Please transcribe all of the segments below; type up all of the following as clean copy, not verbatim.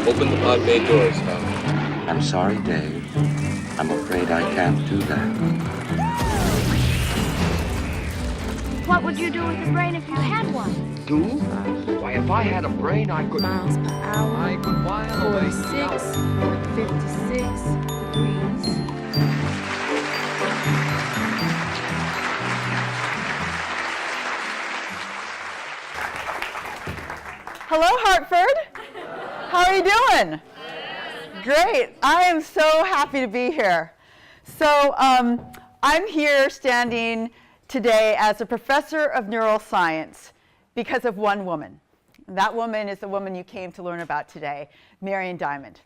Open the pod bay doors, Hal. I'm sorry, Dave. I'm afraid I can't do that. What would you do with the brain if you had one? Do? Why, if I had a brain, I could... Miles per hour. I could while away 46, 56 degrees. Hello, Hartford. How are you doing? Great. I am so happy to be here. So I'm here standing today as a professor of neuroscience because of one woman. And that woman is the woman you came to learn about today, Marian Dimond.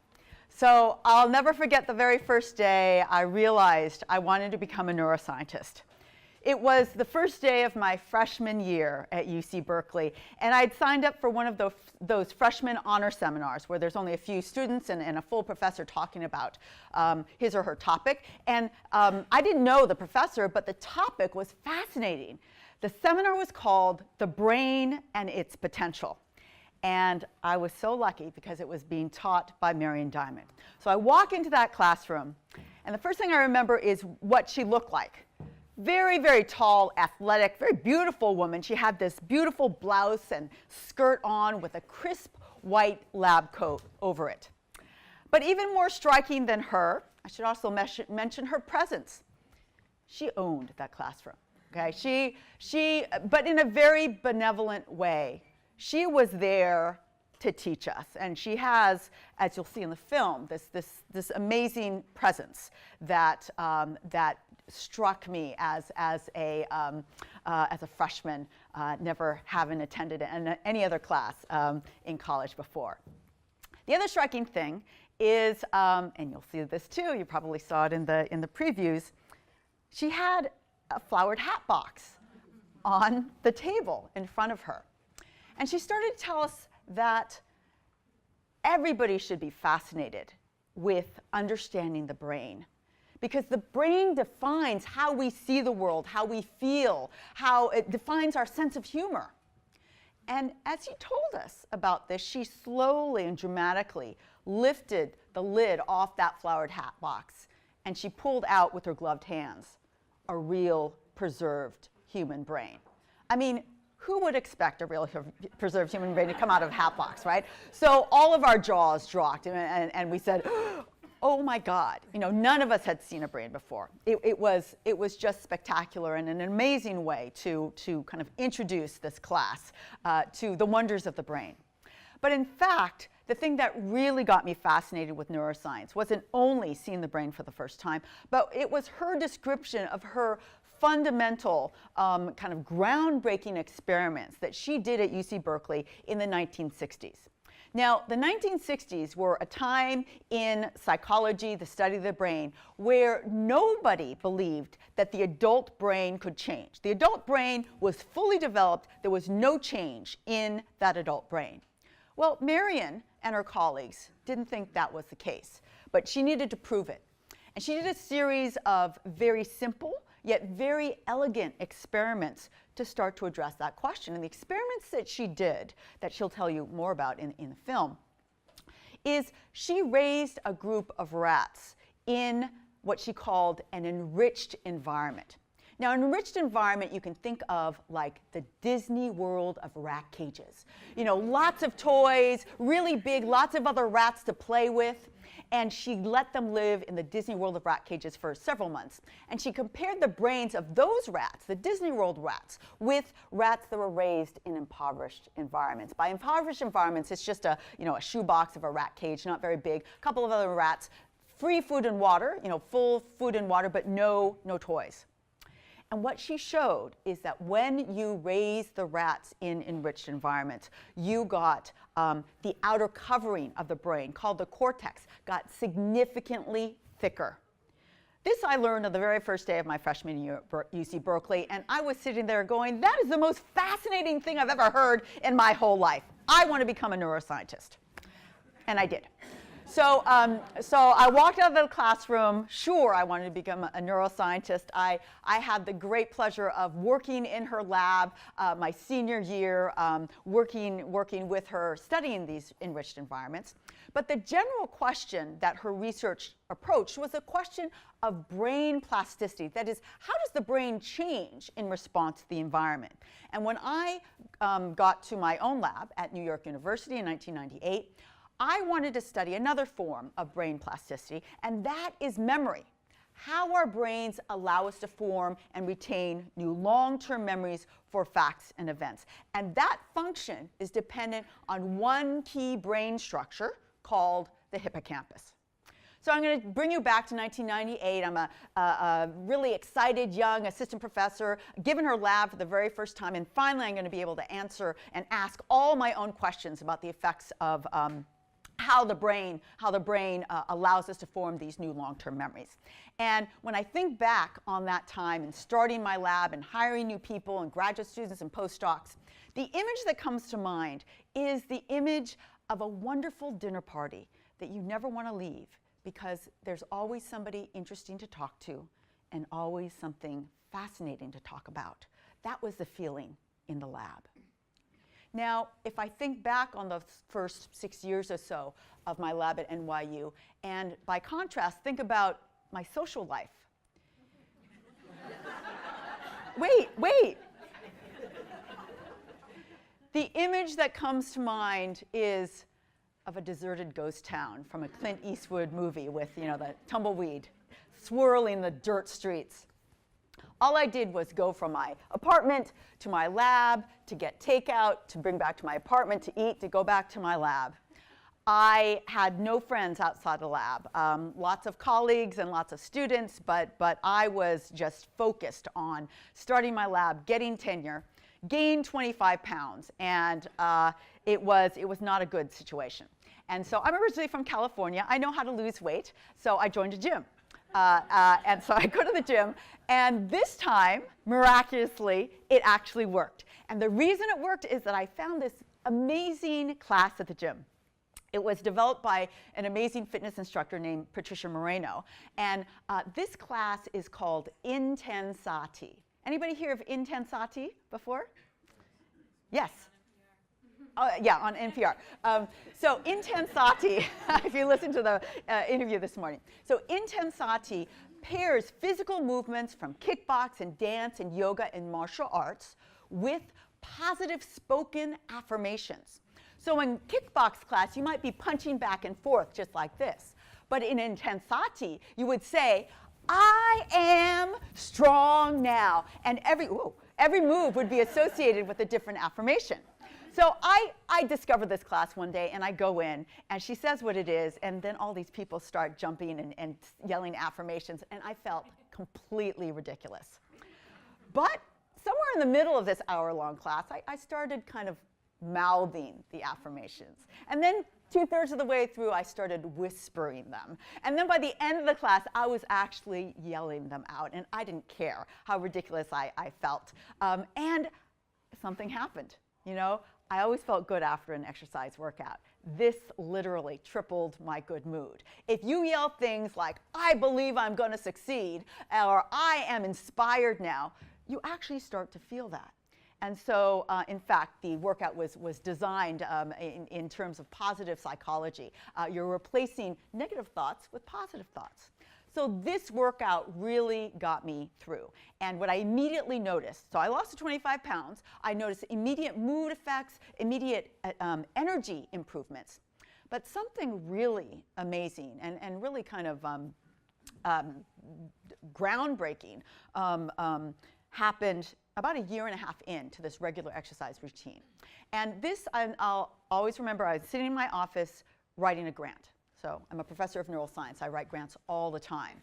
So I'll never forget the very first day I realized I wanted to become a neuroscientist. It was the first day of my freshman year at UC Berkeley, and I'd signed up for one of those freshman honor seminars where there's only a few students and a full professor talking about his or her topic. And I didn't know the professor, but the topic was fascinating. The seminar was called The Brain and Its Potential. And I was so lucky because it was being taught by Marian Dimond. So I walk into that classroom, and the first thing I remember is what she looked like. Very, very tall, athletic, very beautiful woman. She had this beautiful blouse and skirt on with a crisp white lab coat over it. But even more striking than her, I should also mention her presence. She owned that classroom. Okay? But in a very benevolent way. She was there to teach us, and she has, as you'll see in the film, this amazing presence that struck me as a freshman, never having attended any other class in college before. The other striking thing is, and you'll see this too, you probably saw it in the previews, she had a flowered hat box on the table in front of her. And she started to tell us that everybody should be fascinated with understanding the brain, because the brain defines how we see the world, how we feel, how it defines our sense of humor. And as she told us about this, she slowly and dramatically lifted the lid off that flowered hat box, and she pulled out with her gloved hands a real preserved human brain. I mean, who would expect a real preserved human brain to come out of a hat box, right? So all of our jaws dropped, and we said, oh my God, none of us had seen a brain before. It was just spectacular and an amazing way to kind of introduce this class to the wonders of the brain. But in fact, the thing that really got me fascinated with neuroscience wasn't only seeing the brain for the first time, but it was her description of her fundamental kind of groundbreaking experiments that she did at UC Berkeley in the 1960s. Now, the 1960s were a time in psychology, the study of the brain, where nobody believed that the adult brain could change. The adult brain was fully developed. There was no change in that adult brain. Well, Marian and her colleagues didn't think that was the case, but she needed to prove it. And she did a series of very simple yet very elegant experiments to start to address that question. And the experiments that she did, that she'll tell you more about in the film, is she raised a group of rats in what she called an enriched environment. Now, an enriched environment you can think of like the Disney World of rat cages. Lots of toys, really big, lots of other rats to play with. And she let them live in the Disney World of rat cages for several months. And she compared the brains of those rats, the Disney World rats, with rats that were raised in impoverished environments. By impoverished environments, it's just a shoebox of a rat cage, not very big, a couple of other rats, free food and water, full food and water, but no toys. And what she showed is that when you raise the rats in enriched environments, you got the outer covering of the brain, called the cortex, got significantly thicker. This I learned on the very first day of my freshman year at UC Berkeley, and I was sitting there going, that is the most fascinating thing I've ever heard in my whole life. I want to become a neuroscientist. And I did. So I walked out of the classroom. Sure, I wanted to become a neuroscientist. I had the great pleasure of working in her lab my senior year, working with her, studying these enriched environments. But the general question that her research approached was a question of brain plasticity. That is, how does the brain change in response to the environment? And when I got to my own lab at New York University in 1998, I wanted to study another form of brain plasticity, and that is memory. How our brains allow us to form and retain new long-term memories for facts and events. And that function is dependent on one key brain structure called the hippocampus. So I'm going to bring you back to 1998. I'm a really excited young assistant professor, given her lab for the very first time, and finally I'm going to be able to answer and ask all my own questions about the effects of how the brain allows us to form these new long-term memories. And when I think back on that time and starting my lab and hiring new people and graduate students and postdocs, the image that comes to mind is the image of a wonderful dinner party that you never want to leave because there's always somebody interesting to talk to and always something fascinating to talk about. That was the feeling in the lab. Now, if I think back on the first 6 years or so of my lab at NYU, and by contrast, think about my social life. Wait. The image that comes to mind is of a deserted ghost town from a Clint Eastwood movie with, the tumbleweed swirling the dirt streets. All I did was go from my apartment to my lab, to get takeout, to bring back to my apartment, to eat, to go back to my lab. I had no friends outside the lab. Lots of colleagues and lots of students, but I was just focused on starting my lab, getting tenure, gained 25 pounds, and it was not a good situation. And so I'm originally from California. I know how to lose weight, so I joined a gym. And so I go to the gym, and this time, miraculously, it actually worked. And the reason it worked is that I found this amazing class at the gym. It was developed by an amazing fitness instructor named Patricia Moreno. And this class is called Intensati. Anybody hear of Intensati before? Yes. Yeah, on NPR. So Intensati, if you listen to the interview this morning. So Intensati pairs physical movements from kickbox and dance and yoga and martial arts with positive spoken affirmations. So in kickbox class, you might be punching back and forth just like this. But in Intensati, you would say, I am strong now. And every move would be associated with a different affirmation. So I discovered this class one day, and I go in, and she says what it is, and then all these people start jumping and yelling affirmations, and I felt completely ridiculous. But somewhere in the middle of this hour-long class, I started kind of mouthing the affirmations. And then 2/3 of the way through, I started whispering them. And then by the end of the class, I was actually yelling them out, and I didn't care how ridiculous I felt. And something happened, I always felt good after an exercise workout. This literally tripled my good mood. If you yell things like, I believe I'm going to succeed, or I am inspired now, you actually start to feel that. And so, in fact, the workout was designed in terms of positive psychology. You're replacing negative thoughts with positive thoughts. So this workout really got me through. And what I immediately noticed, so I lost 25 pounds, I noticed immediate mood effects, immediate energy improvements. But something really amazing and really kind of groundbreaking happened about 1.5 years into this regular exercise routine. And this, I'll always remember, I was sitting in my office writing a grant. So I'm a professor of neuroscience. I write grants all the time.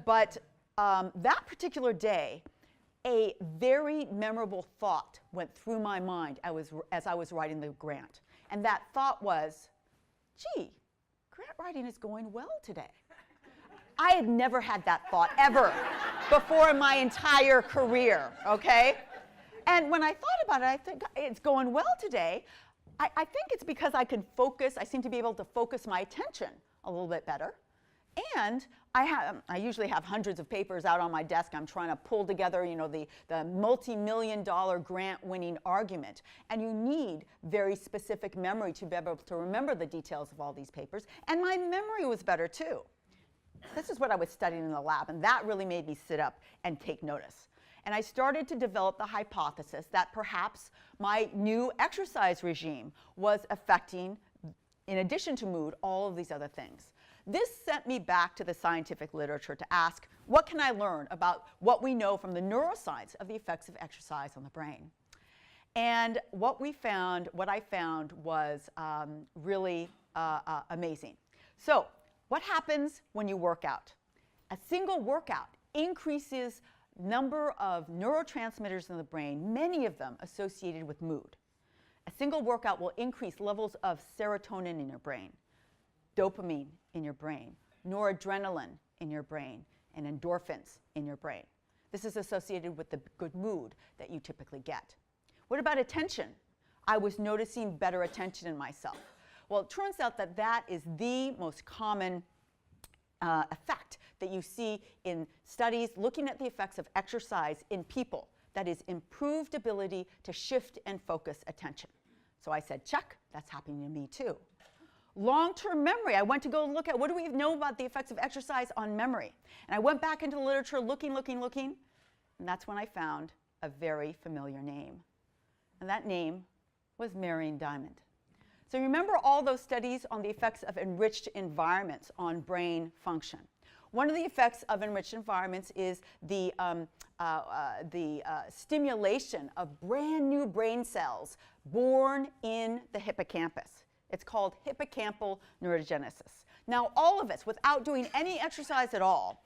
But that particular day, a very memorable thought went through my mind as I was writing the grant. And that thought was, gee, grant writing is going well today. I had never had that thought ever before in my entire career, okay? And when I thought about it, I think it's going well today. I think it's because I can focus, I seem to be able to focus my attention a little bit better. And I usually have hundreds of papers out on my desk. I'm trying to pull together, you know, the multi-million-dollar grant-winning argument. And you need very specific memory to be able to remember the details of all these papers. And my memory was better, too. This is what I was studying in the lab, and that really made me sit up and take notice. And I started to develop the hypothesis that perhaps my new exercise regime was affecting, in addition to mood, all of these other things. This sent me back to the scientific literature to ask, what can I learn about what we know from the neuroscience of the effects of exercise on the brain? And what I found was really amazing. So what happens when you work out? A single workout increases number of neurotransmitters in the brain, many of them associated with mood. A single workout will increase levels of serotonin in your brain, dopamine in your brain, noradrenaline in your brain, and endorphins in your brain. This is associated with the good mood that you typically get. What about attention? I was noticing better attention in myself. Well, it turns out that that is the most common effect that you see in studies looking at the effects of exercise in people. That is improved ability to shift and focus attention. So I said, check, that's happening to me too. Long-term memory, I went to go look at what do we know about the effects of exercise on memory. And I went back into the literature looking, and that's when I found a very familiar name. And that name was Marian Dimond. So remember all those studies on the effects of enriched environments on brain function. One of the effects of enriched environments is the stimulation of brand new brain cells born in the hippocampus. It's called hippocampal neurogenesis. Now, all of us, without doing any exercise at all,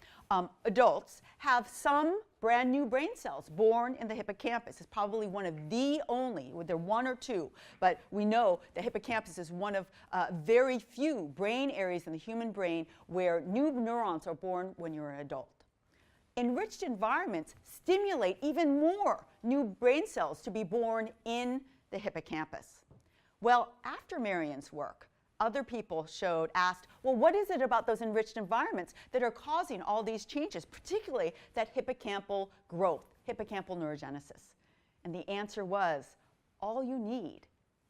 adults have some brand new brain cells born in the hippocampus. It's probably one of the only, there are one or two, but we know the hippocampus is one of very few brain areas in the human brain where new neurons are born when you're an adult. Enriched environments stimulate even more new brain cells to be born in the hippocampus. Well, after Marian's work, other people asked, well, what is it about those enriched environments that are causing all these changes, particularly that hippocampal growth, hippocampal neurogenesis? And the answer was, all you need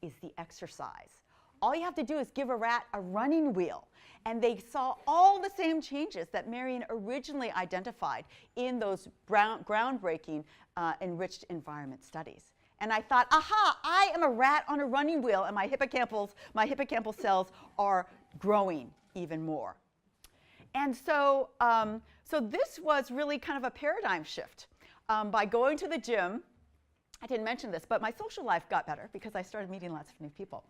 is the exercise. All you have to do is give a rat a running wheel. And they saw all the same changes that Marian originally identified in those groundbreaking enriched environment studies. And I thought, aha, I am a rat on a running wheel, and my hippocampal cells are growing even more. And so, so this was really kind of a paradigm shift. By going to the gym, I didn't mention this, but my social life got better because I started meeting lots of new people.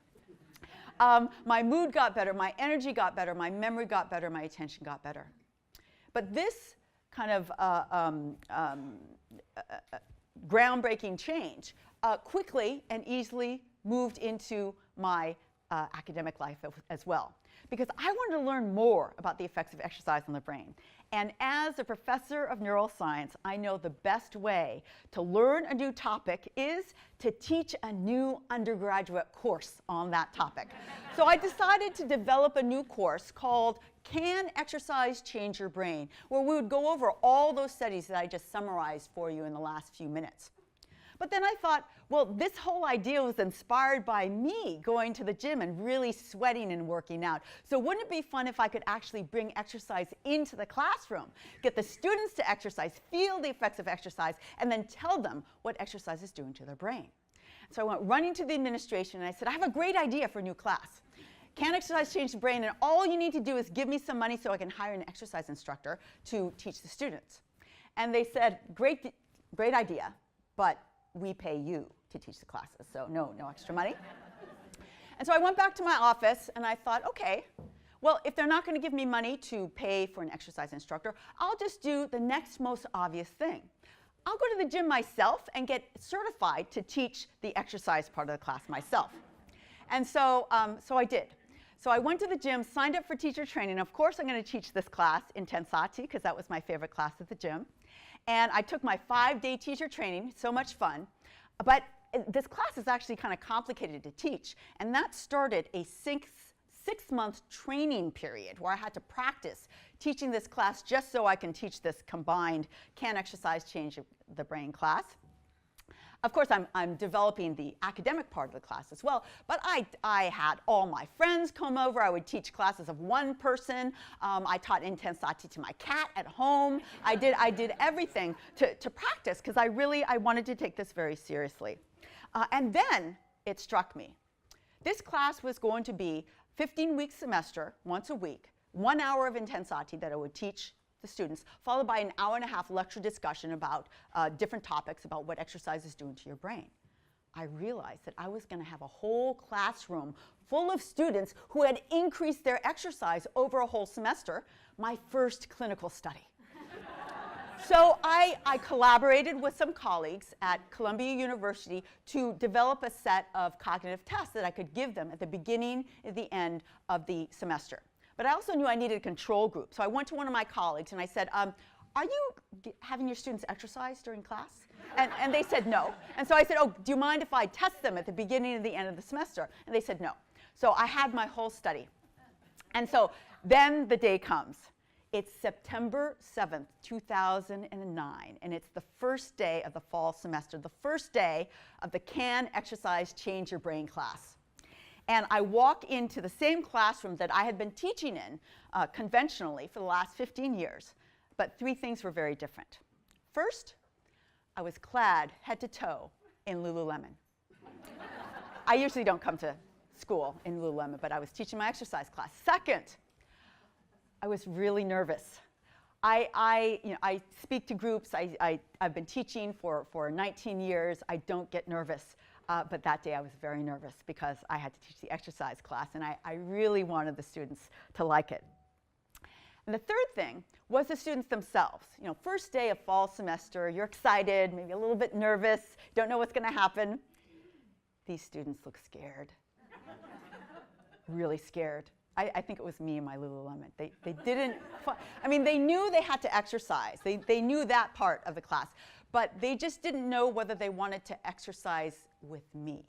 My mood got better, my energy got better, my memory got better, my attention got better. But this kind of groundbreaking change quickly and easily moved into my academic life as well. Because I wanted to learn more about the effects of exercise on the brain. And as a professor of neuroscience, I know the best way to learn a new topic is to teach a new undergraduate course on that topic. So I decided to develop a new course called Can Exercise Change Your Brain?, where we would go over all those studies that I just summarized for you in the last few minutes. But then I thought, well, this whole idea was inspired by me going to the gym and really sweating and working out. So wouldn't it be fun if I could actually bring exercise into the classroom, get the students to exercise, feel the effects of exercise, and then tell them what exercise is doing to their brain? So I went running to the administration and I said, I have a great idea for a new class. Can exercise change the brain? And all you need to do is give me some money so I can hire an exercise instructor to teach the students. And they said, great idea, but we pay you to teach the classes, so no extra money. And so I went back to my office and I thought, okay, well, if they're not going to give me money to pay for an exercise instructor, I'll just do the next most obvious thing. I'll go to the gym myself and get certified to teach the exercise part of the class myself. And so, so I did. So I went to the gym, signed up for teacher training. Of course, I'm going to teach this class in Tensati because that was my favorite class at the gym. And I took my 5-day teacher training, so much fun. But this class is actually kind of complicated to teach. And that started a 6-month training period where I had to practice teaching this class just so I can teach this combined Can Exercise Change the Brain class. Of course, I'm developing the academic part of the class as well, but I had all my friends come over. I would teach classes of one person. I taught intensati to my cat at home. I did everything to practice because I wanted to take this very seriously. And then it struck me. This class was going to be 15-week semester, once a week, 1 hour of intensati that I would teach the students, followed by an hour-and-a-half lecture discussion about different topics about what exercise is doing to your brain. I realized that I was going to have a whole classroom full of students who had increased their exercise over a whole semester, my first clinical study. So I collaborated with some colleagues at Columbia University to develop a set of cognitive tests that I could give them at the beginning and the end of the semester. But I also knew I needed a control group. So I went to one of my colleagues and I said, are you having your students exercise during class? And they said no. And so I said, oh, do you mind if I test them at the beginning and the end of the semester? And they said no. So I had my whole study. And so then the day comes. It's September 7th, 2009, and it's the first day of the fall semester, the first day of the Can Exercise Change Your Brain class. And I walk into the same classroom that I had been teaching in conventionally for the last 15 years, but 3 things were very different. First, I was clad head to toe in Lululemon. I usually don't come to school in Lululemon, but I was teaching my exercise class. Second, I was really nervous. I speak to groups. I've been teaching for 19 years. I don't get nervous. But that day I was very nervous because I had to teach the exercise class, and I really wanted the students to like it. And the third thing was the students themselves. You know, first day of fall semester, you're excited, maybe a little bit nervous, don't know what's going to happen. These students look scared, really scared. I think it was me and my Lululemon. They didn't, I mean, they knew they had to exercise. They knew that part of the class, but they just didn't know whether they wanted to exercise with me.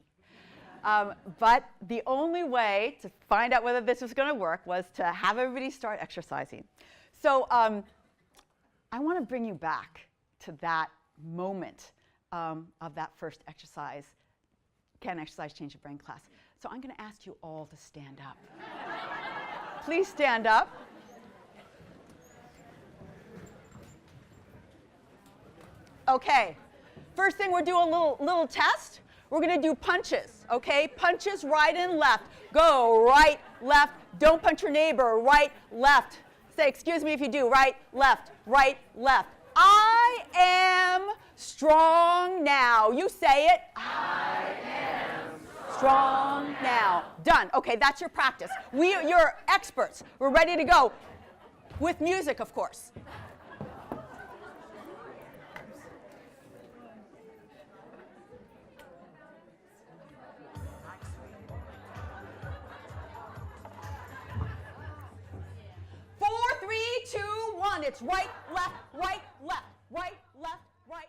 But the only way to find out whether this was going to work was to have everybody start exercising. So I want to bring you back to that moment of that first exercise, Can Exercise Change Your Brain class. So I'm going to ask you all to stand up. Please stand up. Okay. First thing, we're doing a little test. We're going to do punches, okay? Punches right and left. Go right, left. Don't punch your neighbor. Right, left. Say, excuse me if you do. Right, left, right, left. I am strong now. You say it. I am strong now. Done. Okay, that's your practice. You're experts. We're ready to go. With music, of course. It's right, left, right, left, right, left, right.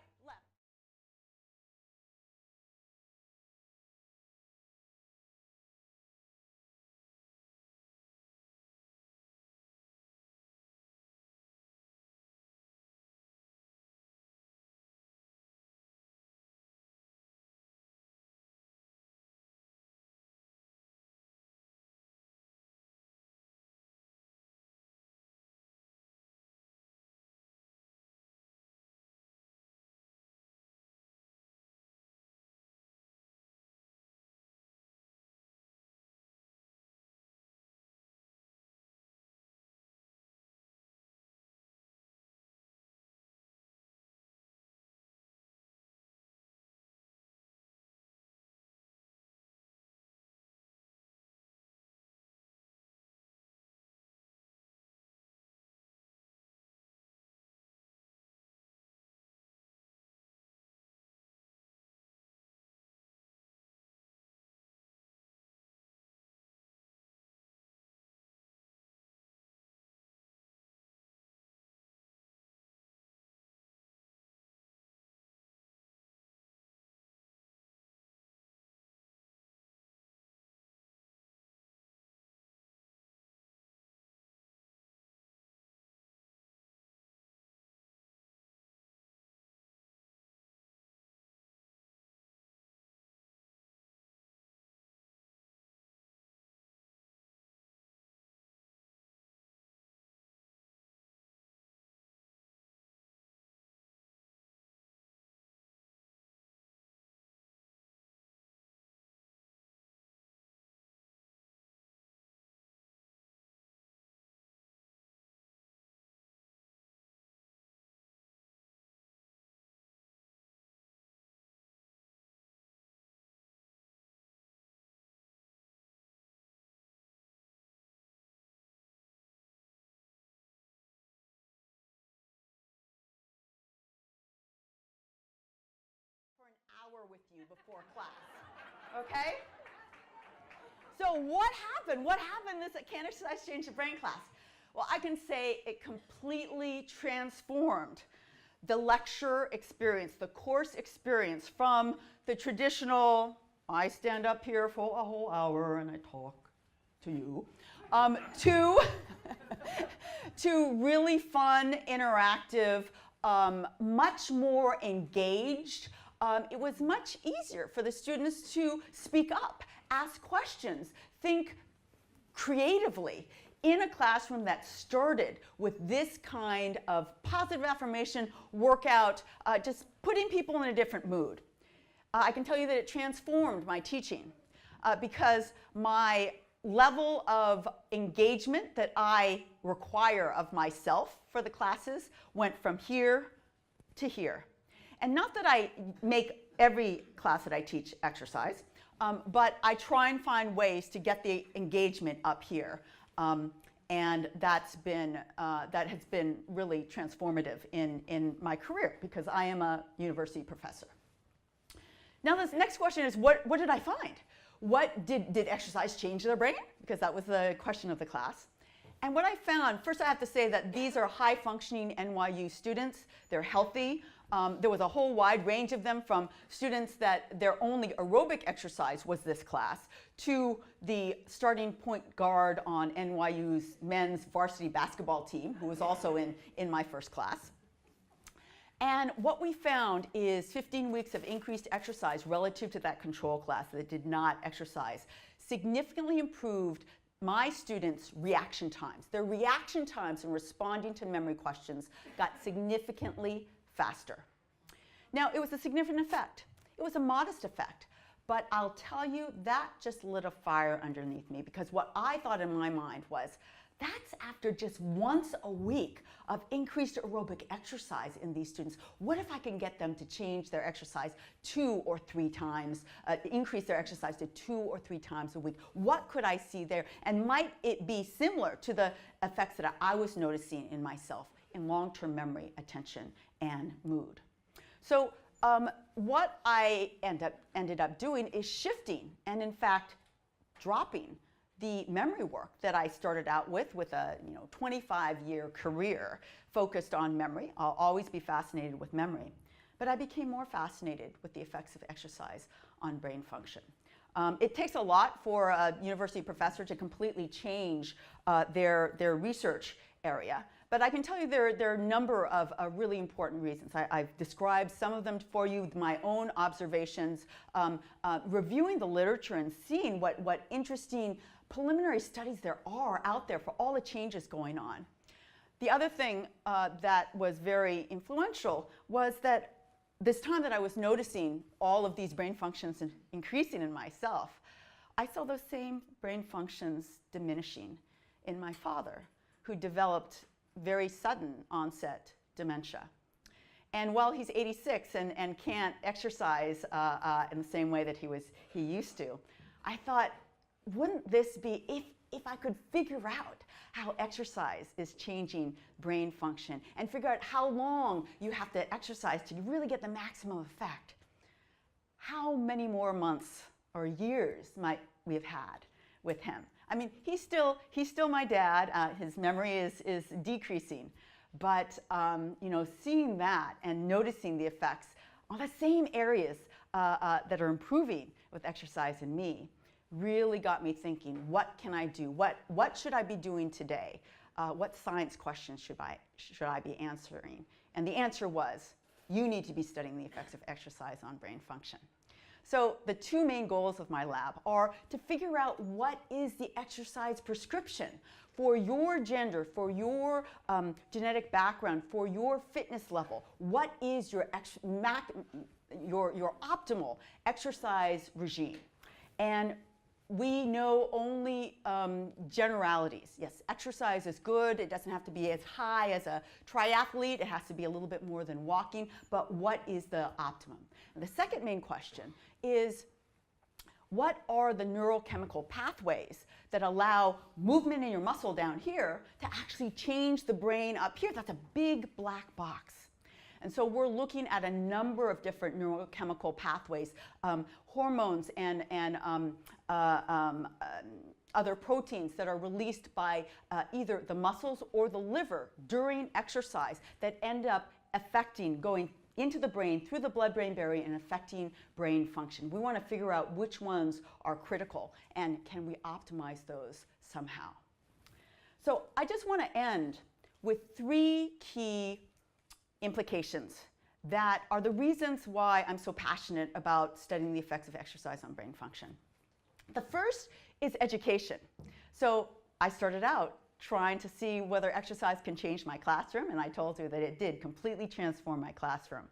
with you before class, okay? So what happened? What happened in this Can Exercise Change the Brain class? Well, I can say it completely transformed the lecture experience, the course experience from the traditional, I stand up here for a whole hour and I talk to you, to really fun, interactive, much more engaged. It was much easier for the students to speak up, ask questions, think creatively in a classroom that started with this kind of positive affirmation workout, just putting people in a different mood. I can tell you that it transformed my teaching because my level of engagement that I require of myself for the classes went from here to here. And not that I make every class that I teach exercise, but I try and find ways to get the engagement up here. And that has been really transformative in my career because I am a university professor. Now this next question is, what did I find? What did exercise change their brain? Because that was the question of the class. And what I found, first I have to say that these are high-functioning NYU students. They're healthy. There was a whole wide range of them, from students that their only aerobic exercise was this class to the starting point guard on NYU's men's varsity basketball team, who was also in my first class. And what we found is 15 weeks of increased exercise relative to that control class that did not exercise significantly improved my students' reaction times. Their reaction times in responding to memory questions got significantly faster. Now, it was a significant effect. It was a modest effect, but I'll tell you, that just lit a fire underneath me, because what I thought in my mind was, that's after just once a week of increased aerobic exercise in these students. What if I can get them to change their exercise 2 or 3 times, increase their exercise to 2 or 3 times a week? What could I see there? And might it be similar to the effects that I was noticing in myself in long-term memory, attention, and mood? So what I ended up doing is shifting and, in fact, dropping the memory work that I started out with a 25-year career focused on memory. I'll always be fascinated with memory. But I became more fascinated with the effects of exercise on brain function. It takes a lot for a university professor to completely change their research area. But I can tell you there are a number of really important reasons. I've described some of them for you, my own observations, reviewing the literature and seeing what interesting preliminary studies there are out there for all the changes going on. The other thing that was very influential was that this time that I was noticing all of these brain functions increasing in myself, I saw those same brain functions diminishing in my father, who developed very sudden onset dementia. And while he's 86 and can't exercise in the same way that he used to, I thought, wouldn't this be, if I could figure out how exercise is changing brain function and figure out how long you have to exercise to really get the maximum effect, how many more months or years might we have had with him? I mean, he's still my dad. His memory is decreasing, but seeing that and noticing the effects on the same areas that are improving with exercise in me really got me thinking, what can I do? What should I be doing today? What science questions should I be answering? And the answer was, you need to be studying the effects of exercise on brain function. So the 2 main goals of my lab are to figure out what is the exercise prescription for your gender, for your genetic background, for your fitness level. What is your optimal exercise regime? And we know only generalities. Yes, exercise is good. It doesn't have to be as high as a triathlete. It has to be a little bit more than walking. But what is the optimum? And the second main question is, what are the neurochemical pathways that allow movement in your muscle down here to actually change the brain up here? That's a big black box. And so we're looking at a number of different neurochemical pathways, hormones and other proteins that are released by either the muscles or the liver during exercise that end up affecting, going into the brain, through the blood-brain barrier, and affecting brain function. We want to figure out which ones are critical, and can we optimize those somehow. So I just want to end with 3 key implications that are the reasons why I'm so passionate about studying the effects of exercise on brain function. The first is education. So I started out trying to see whether exercise can change my classroom, and I told you that it did completely transform my classroom.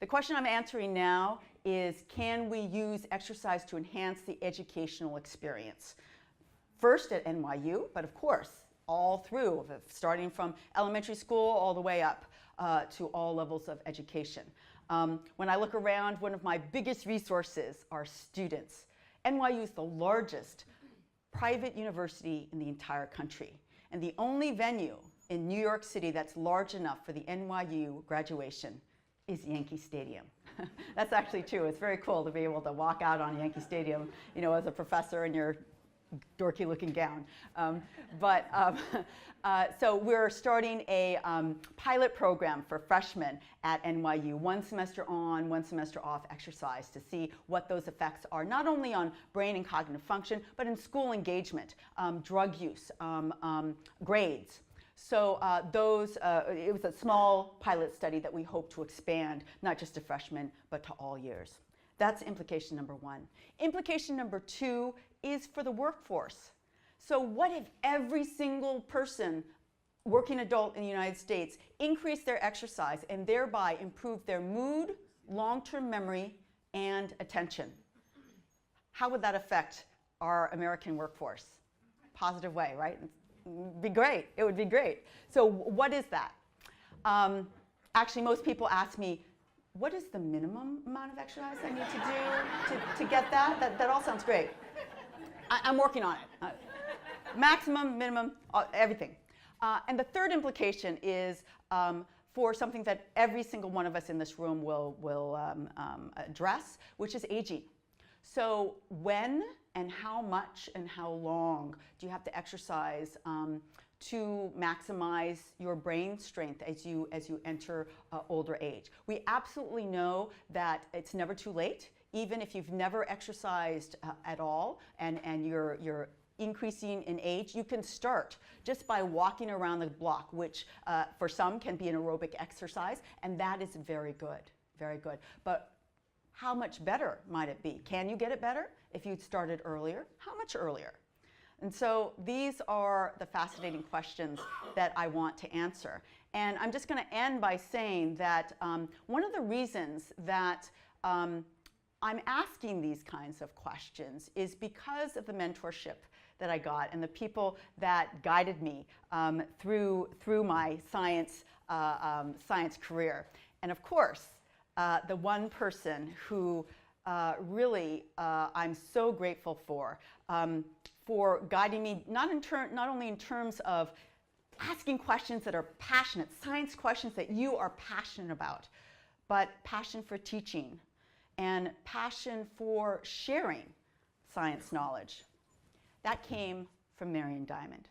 The question I'm answering now is, can we use exercise to enhance the educational experience? First at NYU, but of course, all through, starting from elementary school all the way up to all levels of education. When I look around, one of my biggest resources are students. NYU is the largest private university in the entire country, and the only venue in New York City that's large enough for the NYU graduation is Yankee Stadium. That's actually true. It's very cool to be able to walk out on Yankee Stadium, you know, as a professor in your dorky looking gown. So we're starting a pilot program for freshmen at NYU, 1 semester on, 1 semester off exercise, to see what those effects are, not only on brain and cognitive function, but in school engagement, drug use, grades. So it was a small pilot study that we hope to expand, not just to freshmen, but to all years. That's implication number 1. Implication number 2 is for the workforce. So what if every single person, working adult in the United States, increased their exercise and thereby improved their mood, long-term memory, and attention? How would that affect our American workforce? Positive way, right? It'd be great. It would be great. So what is that? Actually, most people ask me, what is the minimum amount of exercise I need to do to get that? That all sounds great. I'm working on it. Maximum, minimum, everything. And the third implication is for something that every single one of us in this room will address, which is aging. So when and how much and how long do you have to exercise to maximize your brain strength as you enter older age? We absolutely know that it's never too late. Even if you've never exercised at all and you're increasing in age, you can start just by walking around the block, which for some can be an aerobic exercise, and that is very good, very good. But how much better might it be? Can you get it better if you'd started earlier? How much earlier? And so these are the fascinating questions that I want to answer. And I'm just going to end by saying that one of the reasons that I'm asking these kinds of questions is because of the mentorship that I got and the people that guided me through my science career. And of course, the one person who really I'm so grateful for guiding me, not only in terms of asking questions that are passionate, science questions that you are passionate about, but passion for teaching and passion for sharing science knowledge. That came from Marian Dimond.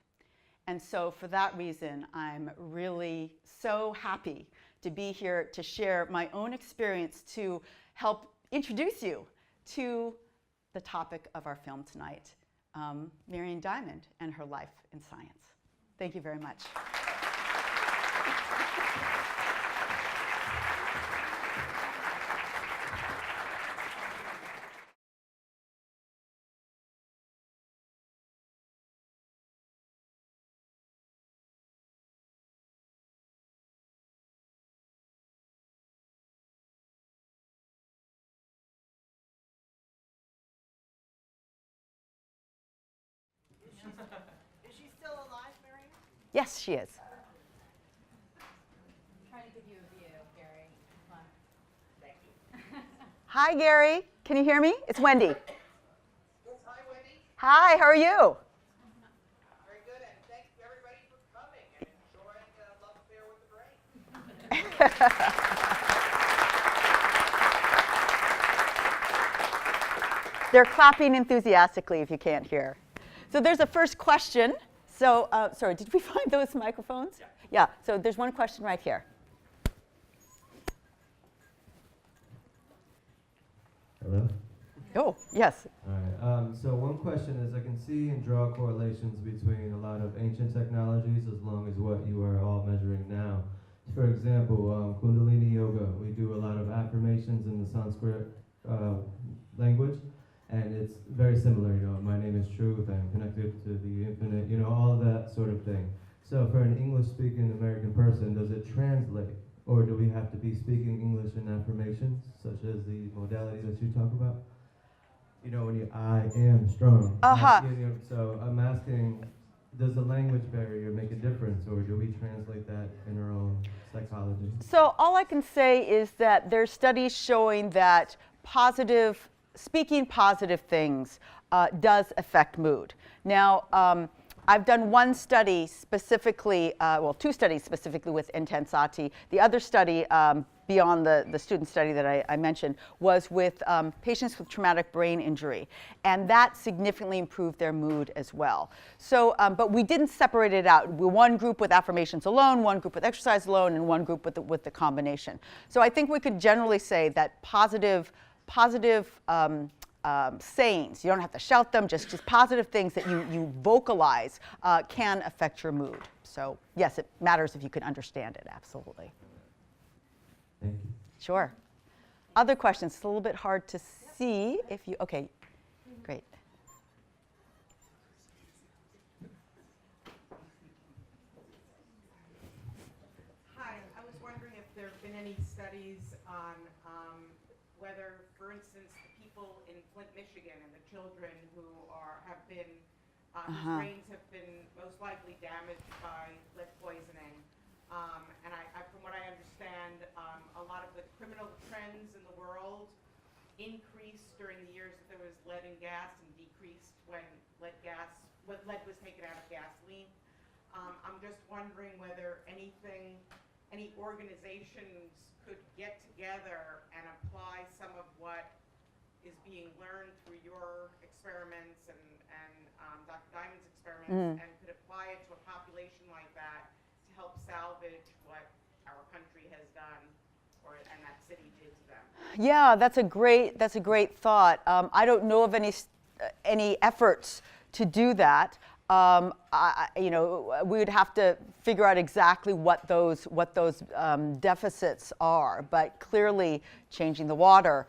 And so for that reason, I'm really so happy to be here to share my own experience to help introduce you to the topic of our film tonight, Marian Dimond and her life in science. Thank you very much. Is she still alive, Marian? Yes, she is. Trying to give you a view, Gary. Come on. Thank you. Hi, Gary. Can you hear me? It's Wendy. Yes, hi, Wendy. Hi, how are you? Very good, and thanks everybody for coming and enjoying Love Affair with the Brain. They're clapping enthusiastically if you can't hear. So there's a first question. So, sorry, did we find those microphones? Yeah, so there's one question right here. Hello? Oh, yes. All right. So one question is, I can see and draw correlations between a lot of ancient technologies as long as what you are all measuring now. For example, Kundalini Yoga, we do a lot of affirmations in the Sanskrit language, and it's very similar, you know, my name is truth, I'm connected to the infinite, you know, all that sort of thing. So for an English-speaking American person, does it translate? Or do we have to be speaking English in affirmations, such as the modality that you talk about? You know, when you, I am strong. You know, so I'm asking, does the language barrier make a difference, or do we translate that in our own psychology? So all I can say is that there's studies showing that speaking positive things does affect mood. Now, I've done one study specifically, well, two studies specifically with Intensati. The other study, beyond the student study that I mentioned, was with patients with traumatic brain injury. And that significantly improved their mood as well. So, but we didn't separate it out. One group with affirmations alone, one group with exercise alone, and one group with the combination. So I think we could generally say that positive sayings, you don't have to shout them, just positive things that you vocalize can affect your mood. So yes, it matters if you can understand it, absolutely. Thank you. Sure. Other questions? It's a little bit hard to see if you, okay, great. Hi, I was wondering if there have been any studies on whether, for instance, the people in Flint, Michigan, and the children who have been, whose brains have been most likely damaged by lead poisoning. And from what I understand, a lot of the criminal trends in the world increased during the years that there was lead in gas and decreased when lead was taken out of gasoline. I'm just wondering whether any organizations could get together and apply some of what is being learned through your experiments and Dr. Dimond's experiments, and could apply it to a population like that to help salvage what our country has done, and that city did to them. Yeah, that's a great thought. I don't know of any efforts to do that. You know, we would have to figure out exactly what those deficits are. But clearly, changing the water,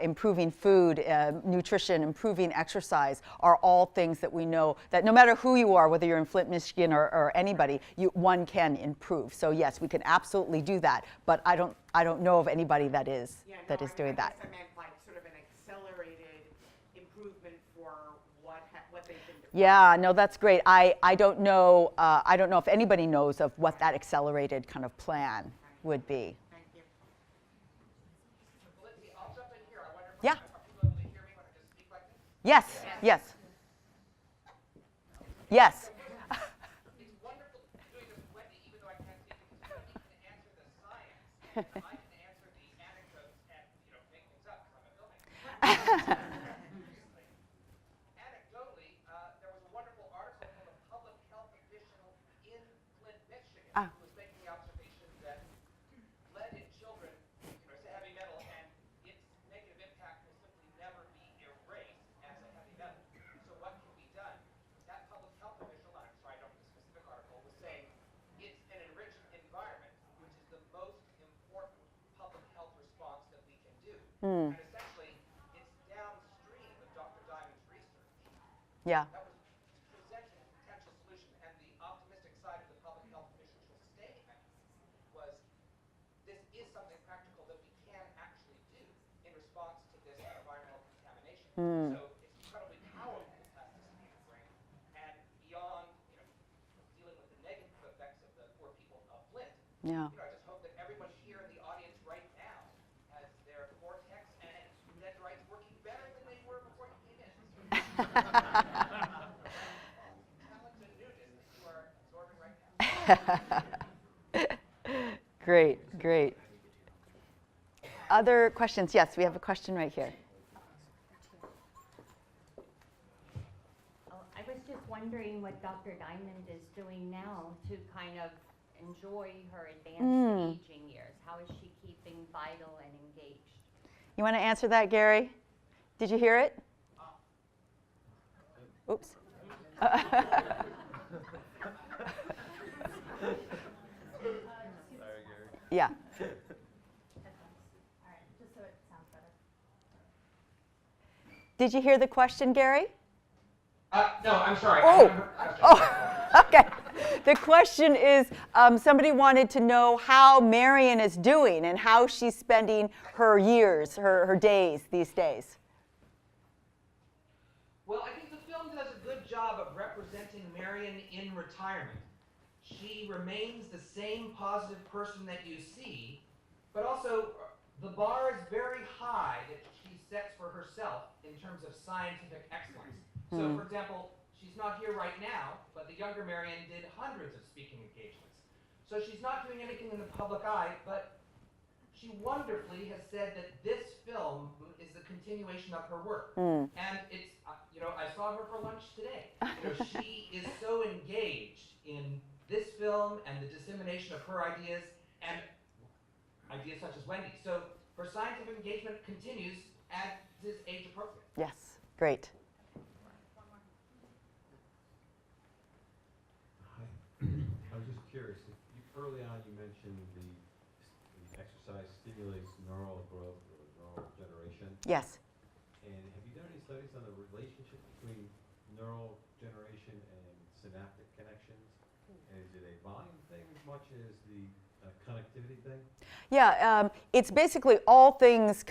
improving food, nutrition, improving exercise are all things that we know that no matter who you are, whether you're in Flint, Michigan, or anybody, one can improve. So yes, we can absolutely do that. But I don't know of anybody that is doing that. I meant like sort of an accelerated improvement for what they've been doing. Yeah, no, that's great. I don't know if anybody knows of what that accelerated kind of plan would be. Thank you. Lindsay, I'll jump in here. I wonder if Yeah. are people able to hear me when I just speak like this? Yes, yes. Yes. It's wonderful doing this with Wendy, even though I can't see because Wendy can answer the science, and I can answer the anecdotes and make things up because I'm a filmmaker. Anecdotally, there was a wonderful article from a public health official in Flint, Michigan, who was making the observation that lead in children is a heavy metal, and its negative impact will simply never be erased as a heavy metal. So what can be done? That public health official, I'm sorry, I don't know the specific article, was saying it's an enriched environment, which is the most important public health response that we can do. And essentially, it's downstream of Dr. Dimond's research. Yeah. That was presenting a potential solution, and the optimistic side of the public health official's statement was this is something practical that we can actually do in response to this environmental contamination. So it's incredibly powerful plasticity in the brain, and beyond dealing with the negative effects of the poor people of Flint. Yeah. I just hope that everyone here in the audience right now has their cortex and dendrites working better than they were before you came in. Talent and newness that you are absorbing right now. Great. Great. Other questions? Yes, we have a question right here. I was just wondering what Dr. Dimond is doing now to kind of enjoy her advanced aging years. How is she keeping vital and engaged? You want to answer that, Gary? Did you hear it? Oops. Yeah. All right, just so it sounds better. Did you hear the question, Gary? No, I'm sorry. Oh, okay. The question is, somebody wanted to know how Marian is doing and how she's spending her years, her days these days. Well, I think the film does a good job of representing Marion in retirement. She remains the same positive person that you see, but also the bar is very high that she sets for herself in terms of scientific excellence. So, for example, she's not here right now, but the younger Marion did hundreds of speaking engagements. So she's not doing anything in the public eye, but she wonderfully has said that this film is the continuation of her work. And it's, I saw her for lunch today. She is so engaged in this film and the dissemination of her ideas and ideas such as Wendy. So her scientific engagement continues as is age appropriate. Yes, great. I was just curious, early on you mentioned the exercise stimulates neural growth or neural generation. Yes. And have you done any studies on the relationship between neural generation and synaptic connections? And is it a volume thing as much as the connectivity thing? Yeah, it's basically all things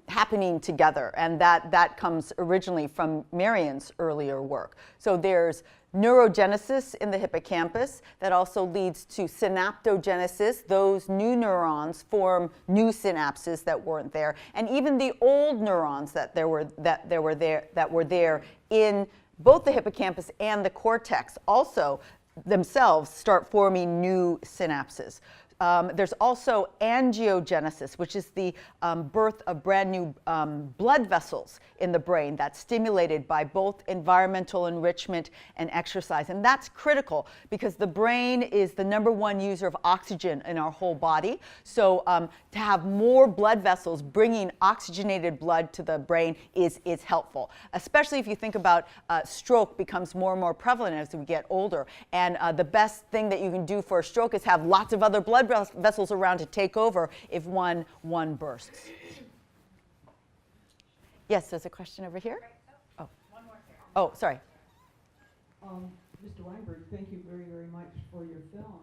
happening together, and that comes originally from Marian's earlier work. So there's neurogenesis in the hippocampus that also leads to synaptogenesis. Those new neurons form new synapses that weren't there, and even the old neurons that were there in both the hippocampus and the cortex also themselves start forming new synapses. There's also angiogenesis, which is the birth of brand new blood vessels in the brain that's stimulated by both environmental enrichment and exercise. And that's critical because the brain is the #1 user of oxygen in our whole body. So to have more blood vessels bringing oxygenated blood to the brain is helpful, especially if you think about stroke becomes more and more prevalent as we get older. And the best thing that you can do for a stroke is have lots of other blood vessels around to take over if one bursts. Yes, there's a question over here. Oh, One more here. oh, sorry. Mr. Weinberg, thank you very, very much for your film.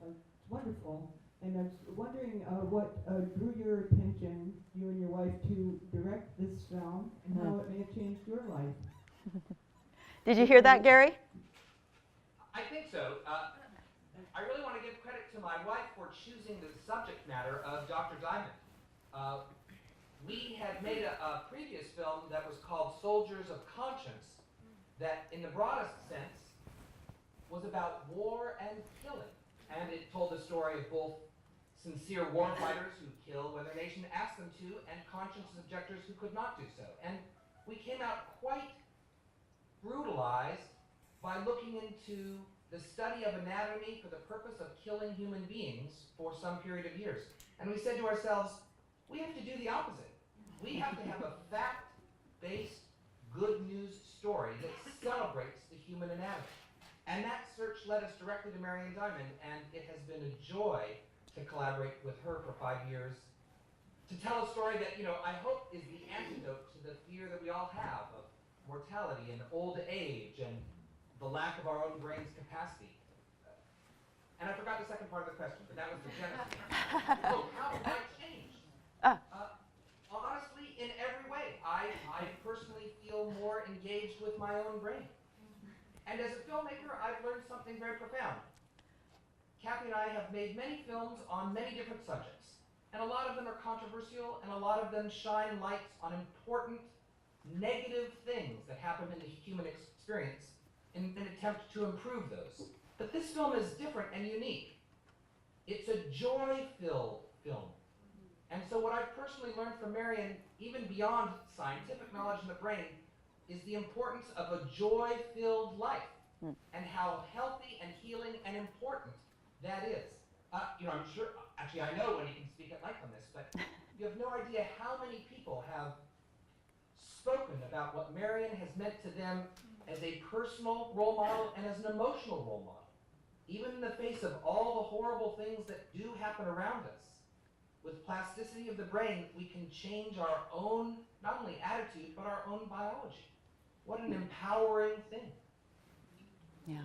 It's wonderful. And I was wondering what drew your attention, you and your wife, to direct this film and how it may have changed your life. Did you hear that, Gary? I think so. I really want to give credit to my wife for choosing the subject matter of Dr. Dimond. We had made a previous film that was called Soldiers of Conscience that, in the broadest sense, was about war and killing. And it told the story of both sincere warfighters who kill when their nation asks them to, and conscience objectors who could not do so. And we came out quite brutalized by looking into the study of anatomy for the purpose of killing human beings for some period of years. And we said to ourselves, we have to do the opposite. We have to have a fact-based, good news story that celebrates the human anatomy. And that search led us directly to Marian Dimond, and it has been a joy to collaborate with her for 5 years to tell a story that, I hope is the antidote to the fear that we all have of mortality and old age and the lack of our own brain's capacity. And I forgot the second part of the question, but that was the genesis. So how have I changed? Honestly, in every way. I personally feel more engaged with my own brain. And as a filmmaker, I've learned something very profound. Kathy and I have made many films on many different subjects. And a lot of them are controversial, and a lot of them shine lights on important negative things that happen in the human experience in an attempt to improve those. But this film is different and unique. It's a joy-filled film. And so what I've personally learned from Marian, even beyond scientific knowledge in the brain, is the importance of a joy-filled life and how healthy and healing and important that is. I'm sure, actually I know when you can speak at length on this, but you have no idea how many people have spoken about what Marian has meant to them as a personal role model and as an emotional role model. Even in the face of all the horrible things that do happen around us, with plasticity of the brain, we can change our own, not only attitude, but our own biology. What an empowering thing. Yeah.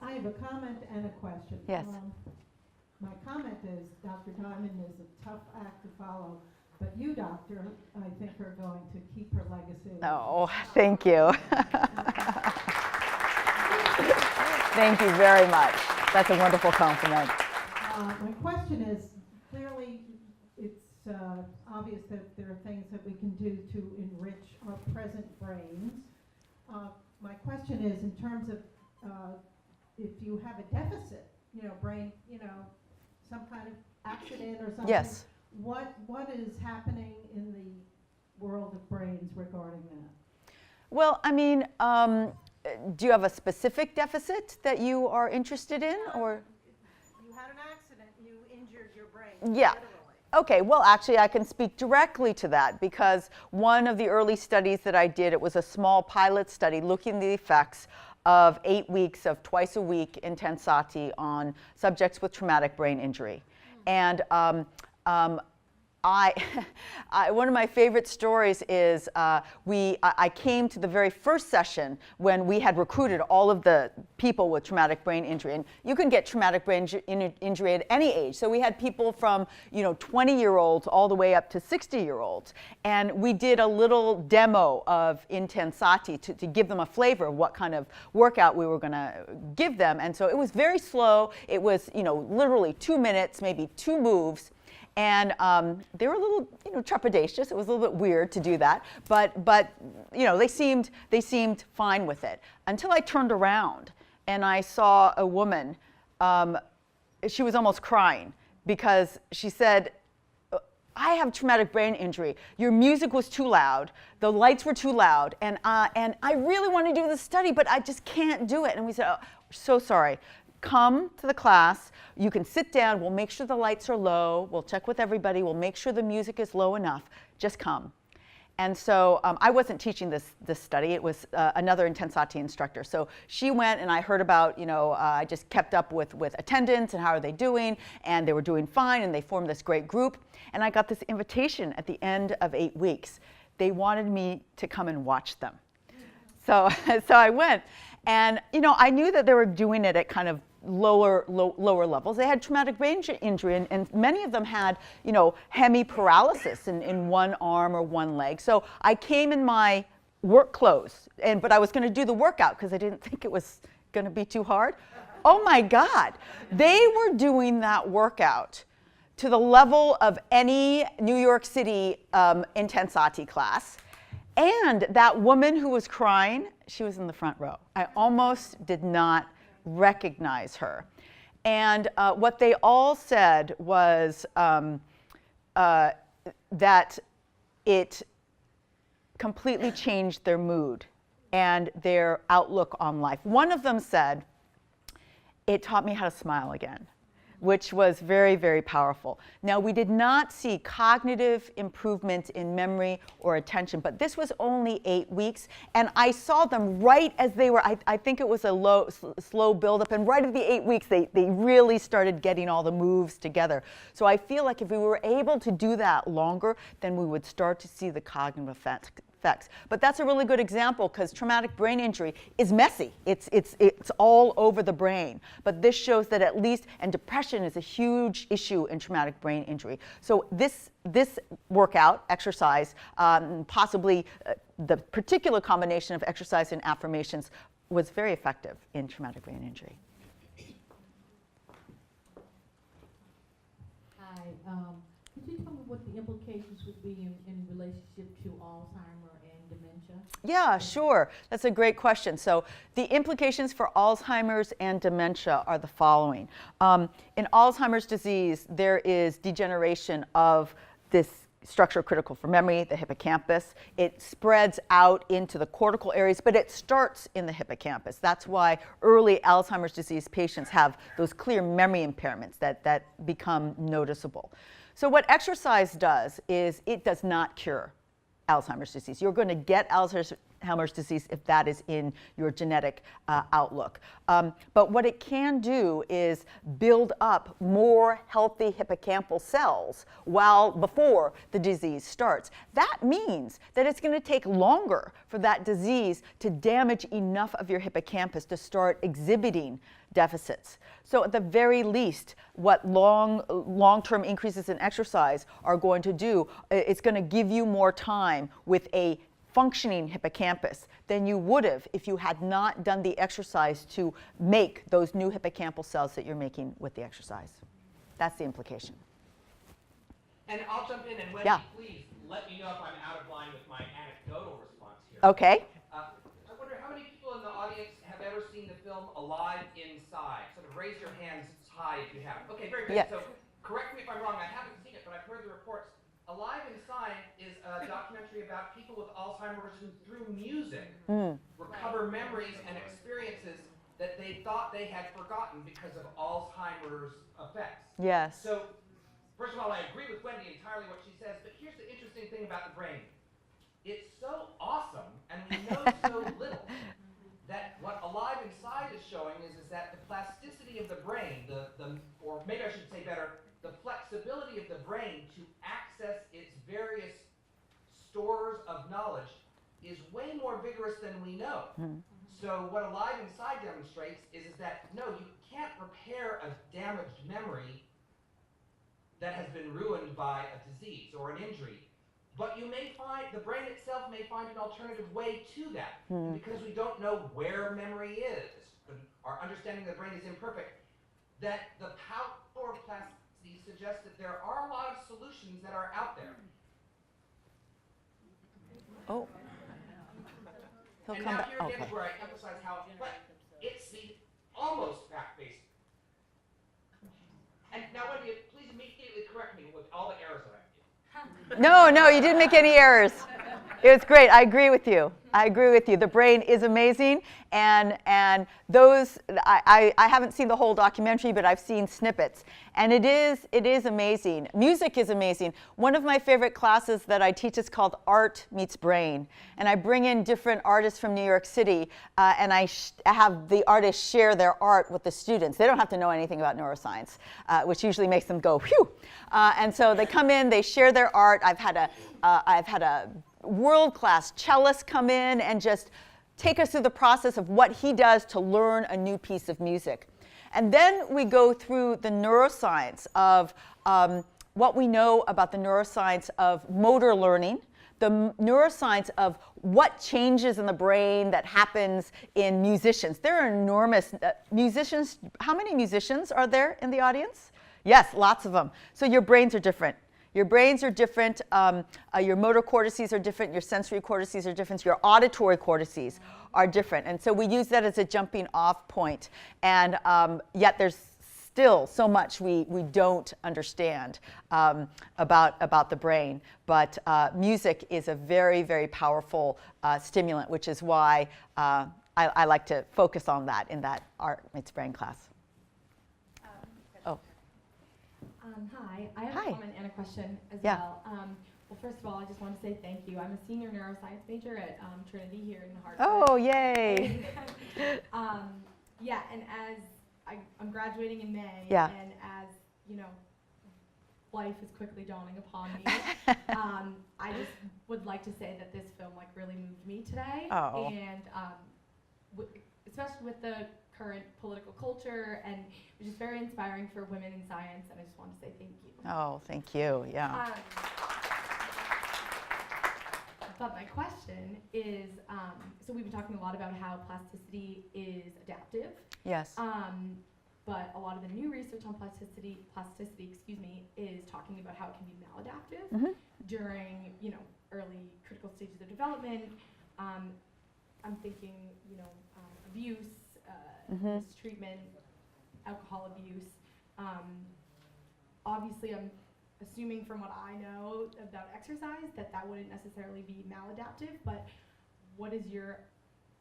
I have a comment and a question. Yes. My comment is Dr. Dimond is a tough act to follow, but you, doctor, I think are going to keep her legacy. Oh, thank you. Thank you very much. That's a wonderful compliment. My question is, clearly it's obvious that there are things that we can do to enrich our present brains. My question is, in terms of if you have a deficit, brain, some kind of accident or something. Yes. What is happening in the world of brains regarding that? Well, I mean, do you have a specific deficit that you are interested in, or? You had an accident, you injured your brain. Yeah. Literally. Okay, well, actually, I can speak directly to that because one of the early studies that I did, it was a small pilot study looking at the effects of 8 weeks of twice a week intensati on subjects with traumatic brain injury. And one of my favorite stories is I came to the very first session when we had recruited all of the people with traumatic brain injury, and you can get traumatic brain injury at any age. So we had people from 20-year-olds all the way up to 60-year-olds, and we did a little demo of intensati to give them a flavor of what kind of workout we were going to give them. And so it was very slow. It was literally 2 minutes, maybe 2 moves. And they were a little, trepidatious. It was a little bit weird to do that, but they seemed fine with it until I turned around and I saw a woman. She was almost crying because she said, "I have traumatic brain injury. Your music was too loud. The lights were too loud, and I really want to do this study, but I just can't do it." And we said, "Oh, so sorry. Come to the class, you can sit down, we'll make sure the lights are low, we'll check with everybody, we'll make sure the music is low enough, just come." And so I wasn't teaching this study, it was another intensati instructor. So she went and I heard about, I just kept up with attendance and how are they doing, and they were doing fine and they formed this great group. And I got this invitation at the end of 8 weeks. They wanted me to come and watch them. So I went. And I knew that they were doing it at kind of lower levels. They had traumatic brain injury, and many of them had, hemiparalysis in one arm or one leg. So I came in my work clothes, but I was going to do the workout because I didn't think it was going to be too hard. Oh my God, they were doing that workout to the level of any New York City intensati class. And that woman who was crying, she was in the front row. I almost did not recognize her. And what they all said was that it completely changed their mood and their outlook on life. One of them said, "It taught me how to smile again," which was very, very powerful. Now, we did not see cognitive improvement in memory or attention, but this was only 8 weeks, and I saw them right as they were, I think it was a slow buildup, and right at the 8 weeks, they really started getting all the moves together. So I feel like if we were able to do that longer, then we would start to see the cognitive effects. But that's a really good example because traumatic brain injury is messy. It's all over the brain. But this shows that at least, and depression is a huge issue in traumatic brain injury. So this workout, exercise, possibly the particular combination of exercise and affirmations was very effective in traumatic brain injury. Hi. Could you tell me what the implications would be in relationship to Alzheimer's and dementia? Yeah, sure. That's a great question. So the implications for Alzheimer's and dementia are the following. In Alzheimer's disease, there is degeneration of this structure critical for memory, the hippocampus. It spreads out into the cortical areas, but it starts in the hippocampus. That's why early Alzheimer's disease patients have those clear memory impairments that become noticeable. So what exercise does is it does not cure Alzheimer's disease. You're going to get Alzheimer's disease if that is in your genetic outlook. But what it can do is build up more healthy hippocampal cells before the disease starts. That means that it's going to take longer for that disease to damage enough of your hippocampus to start exhibiting deficits. So at the very least, what long-term increases in exercise are going to do, it's going to give you more time with a functioning hippocampus than you would have if you had not done the exercise to make those new hippocampal cells that you're making with the exercise. That's the implication. And I'll jump in, and Wendy, Yeah. please let me know if I'm out of line with my anecdotal response here. Okay. I wonder how many people in the audience have ever seen the film Alive Inside? Sort of raise your hands high if you have. Okay, very good. Yeah. So correct me if I'm wrong, I haven't seen it, but I've heard the reports. Alive Inside is a documentary about people with Alzheimer's who, through music, recover memories and experiences that they thought they had forgotten because of Alzheimer's effects. Yes. So, first of all, I agree with Wendy entirely what she says, but here's the interesting thing about the brain. It's so awesome, and we know so little, that what Alive Inside is showing is that the plasticity of the brain, or maybe I should say better, the flexibility of the brain to access its various stores of knowledge is way more vigorous than we know. So what Alive Inside demonstrates is that, no, you can't repair a damaged memory that has been ruined by a disease or an injury. But you may find, the brain itself may find an alternative way to that. And because we don't know where memory is, our understanding of the brain is imperfect, that the power of plasticity suggests that there are a lot of solutions that are out there. Oh. He'll And come now back. here again Okay. is where I emphasize how it's the almost fact-based. And now, Wendy, please immediately correct me with all the errors that I made. No, you didn't make any errors. It was great. I agree with you. The brain is amazing, and those I haven't seen the whole documentary, but I've seen snippets, and it is amazing. Music is amazing. One of my favorite classes that I teach is called Art Meets Brain, and I bring in different artists from New York City, and I have the artists share their art with the students. They don't have to know anything about neuroscience, which usually makes them go phew. And so they come in, they share their art. I've had a world-class cellist come in and just take us through the process of what he does to learn a new piece of music. And then we go through the neuroscience of what we know about the neuroscience of motor learning, the neuroscience of what changes in the brain that happens in musicians. There are enormous musicians. How many musicians are there in the audience? Yes, lots of them. So your brains are different. Your brains are different, your motor cortices are different, your sensory cortices are different, your auditory cortices are different. And so we use that as a jumping off point. And yet there's still so much we don't understand about the brain. But music is a very, very powerful stimulant, which is why I like to focus on that in that Art Meets Brain class. Hi, I have a comment and a question as Yeah. well. Well, first of all, I just want to say thank you. I'm a senior neuroscience major at Trinity here in Hartford. Oh, yay! Yeah, and as I'm graduating in May, Yeah. and as you know, life is quickly dawning upon me. I just would like to say that this film really moved me today, and especially with the current political culture, and it was just very inspiring for women in science, and I just want to say thank you. Oh, thank you, yeah. But my question is, so we've been talking a lot about how plasticity is adaptive. Yes. But a lot of the new research on plasticity, is talking about how it can be maladaptive during, early critical stages of development. I'm thinking, abuse, mistreatment, alcohol abuse. Obviously, I'm assuming from what I know about exercise that wouldn't necessarily be maladaptive, but what is your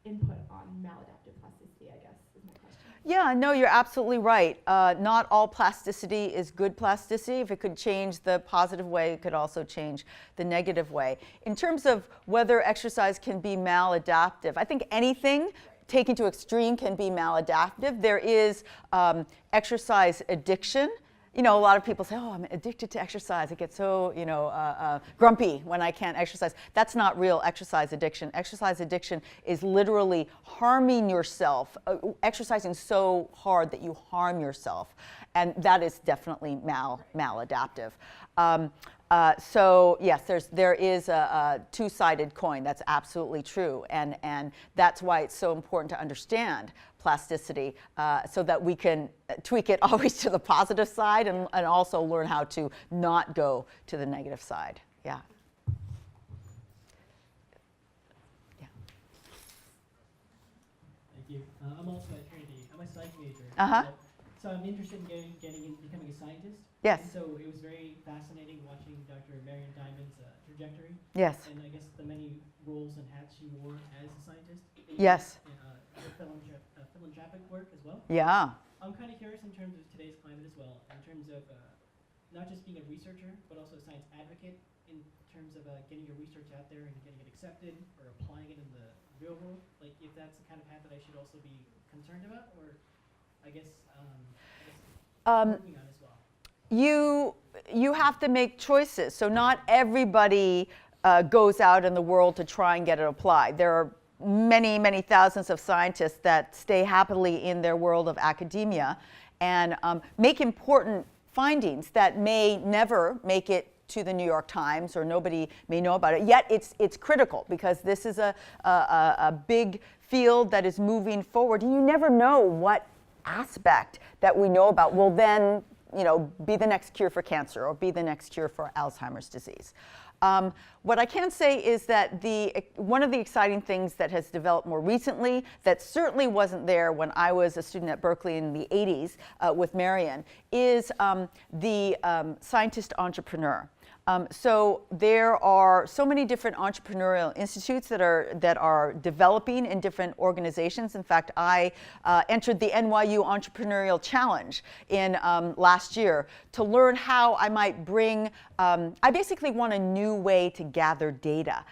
input on maladaptive plasticity, I guess, is my question. Yeah, no, you're absolutely right. Not all plasticity is good plasticity. If it could change the positive way, it could also change the negative way. In terms of whether exercise can be maladaptive, I think anything taken to extreme can be maladaptive. There is exercise addiction. A lot of people say, oh, I'm addicted to exercise. I get so, grumpy when I can't exercise. That's not real exercise addiction. Exercise addiction is literally harming yourself, exercising so hard that you harm yourself. And that is definitely maladaptive. So yes, there is a two-sided coin. That's absolutely true. And that's why it's so important to understand plasticity so that we can tweak it always to the positive side and also learn how to not go to the negative side. Yeah. Thank you. I'm also at Trinity. I'm a psych major. Uh-huh. So I'm interested in becoming a scientist. Yes. And so it was very fascinating watching Dr. Marion Dimond's trajectory. Yes. And I guess the many roles and hats she wore as a scientist. Yes. Her philanthropic work as well. Yeah. I'm kind of curious in terms of today's climate as well, in terms of not just being a researcher, but also a science advocate, in terms of getting your research out there and getting it accepted or applying it in the real world. Like, if that's the kind of path that I should also be concerned about, or I guess working on as well. You have to make choices. So not everybody goes out in the world to try and get it applied. There are many, many thousands of scientists that stay happily in their world of academia and make important findings that may never make it to the New York Times or nobody may know about it. Yet it's critical because this is a big field that is moving forward. And you never know what aspect that we know about will then be the next cure for cancer or be the next cure for Alzheimer's disease. What I can say is that one of the exciting things that has developed more recently that certainly wasn't there when I was a student at Berkeley in the 80s with Marian is the scientist entrepreneur. So there are so many different entrepreneurial institutes that are developing in different organizations. In fact, I entered the NYU Entrepreneurial Challenge in last year to learn how I might bring, I basically want a new way to gather data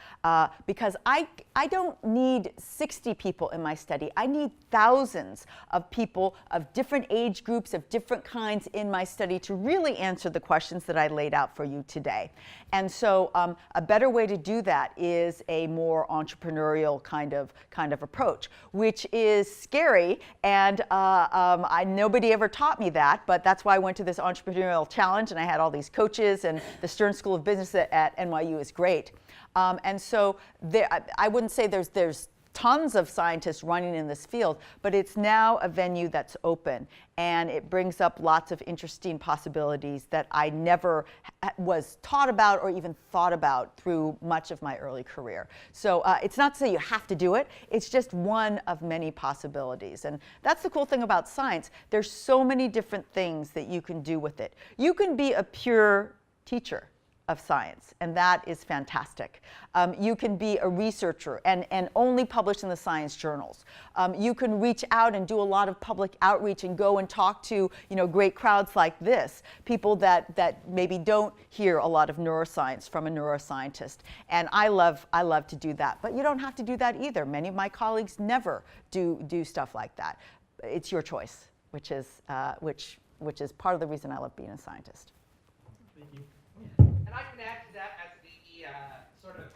because I don't need 60 people in my study. I need thousands of people of different age groups, of different kinds in my study to really answer the questions that I laid out for you today. And so a better way to do that is a more entrepreneurial kind of approach, which is scary. And nobody ever taught me that, but that's why I went to this entrepreneurial challenge and I had all these coaches, and the Stern School of Business at NYU is great. And so I wouldn't say there's tons of scientists running in this field, but it's now a venue that's open, and it brings up lots of interesting possibilities that I never was taught about or even thought about through much of my early career. So it's not to say you have to do it, it's just one of many possibilities. And that's the cool thing about science. There's so many different things that you can do with it. You can be a pure teacher of science, and that is fantastic. You can be a researcher and only publish in the science journals. You can reach out and do a lot of public outreach and go and talk to great crowds like this, people that maybe don't hear a lot of neuroscience from a neuroscientist. And I love to do that, but you don't have to do that either. Many of my colleagues never do stuff like that. It's your choice, which is part of the reason I love being a scientist. Thank you. And I can add to that as the sort of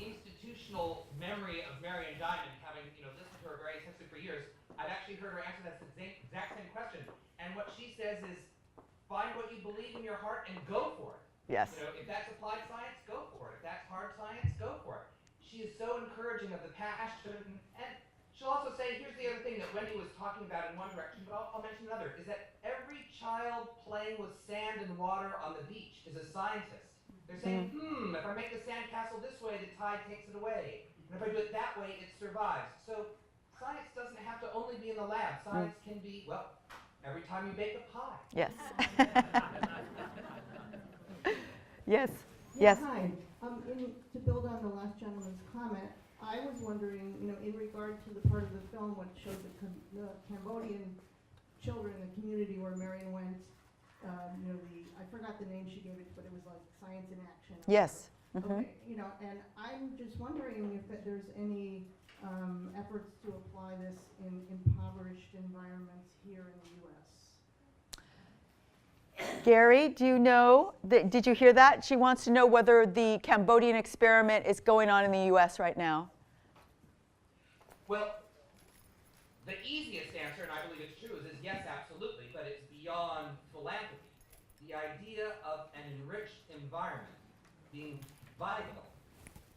institutional memory of Marian Dimond, having listened to her very intensely for years. I've actually heard her answer that exact same question. And what she says is, find what you believe in your heart and go for it. Yes. If that's applied science, go for it. If that's hard science, go for it. She is so encouraging of the passion. And she'll also say, here's the other thing that Wendy was talking about in one direction, but I'll mention another, is that every child playing with sand and water on the beach is a scientist. They're saying, if I make the sandcastle this way, the tide takes it away. And if I do it that way, it survives. So science doesn't have to only be in the lab. Science can be, well, every time you bake a pie. Yes. Yes. Yes. Hi. To build on the last gentleman's comment, I was wondering, in regard to the part of the film which showed the Cambodian children, the community where Marion went, I forgot the name she gave it, but it was like Science in Action. Yes. Okay, and I'm just wondering if there's any efforts to apply this in impoverished environments here in the U.S. Gary, do you know, did you hear that? She wants to know whether the Cambodian experiment is going on in the U.S. right now. Well, the easiest answer, and I believe it's true, is yes, absolutely, but it's beyond philanthropy. The idea of an enriched environment being vital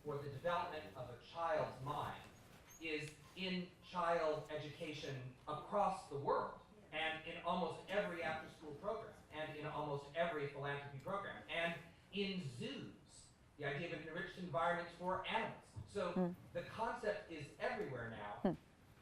for the development of a child's mind is in child education across the world, and in almost every after-school program, and in almost every philanthropy program, and in zoos, the idea of an enriched environment for animals. So the concept is everywhere now.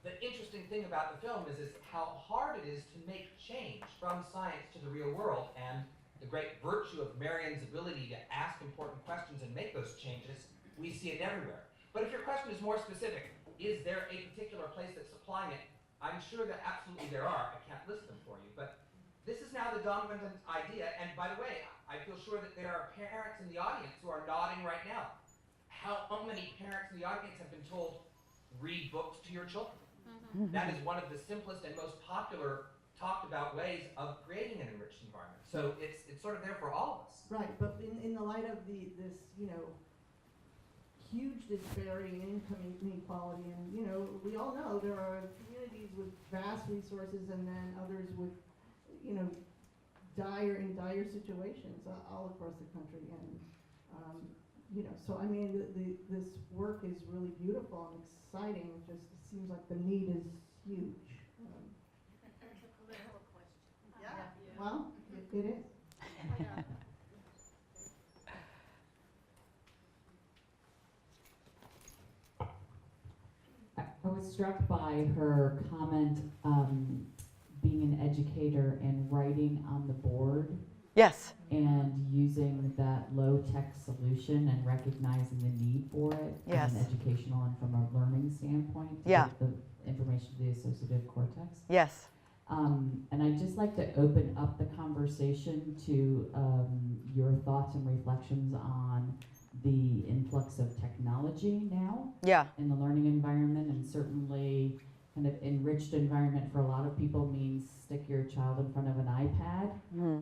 The interesting thing about the film is how hard it is to make change from science to the real world, and the great virtue of Marion's ability to ask important questions and make those changes, we see it everywhere. But if your question is more specific, is there a particular place that's supplying it? I'm sure that absolutely there are. I can't list them for you, but this is now the dominant idea, and by the way, I feel sure that there are parents in the audience who are nodding right now. How many parents in the audience have been told, read books to your children? That is one of the simplest and most popular talked about ways of creating an enriched environment. So it's sort of there for all of us. Right, but in the light of this huge disparity in income inequality, and we all know there are communities with vast resources and then others with dire situations all across the country, and so I mean this work is really beautiful and exciting. It just seems like the need is huge. It's a political question. Yeah. Well, it is. I was struck by her comment, being an educator and writing on the board. Yes. And using that low-tech solution and recognizing the need for it Yes. from an educational and from a learning standpoint to Yeah. get the information to the associative cortex. Yes. And I'd just like to open up the conversation to your thoughts and reflections on the influx of technology now in the learning environment, and certainly kind of enriched environment for a lot of people means stick your child in front of an iPad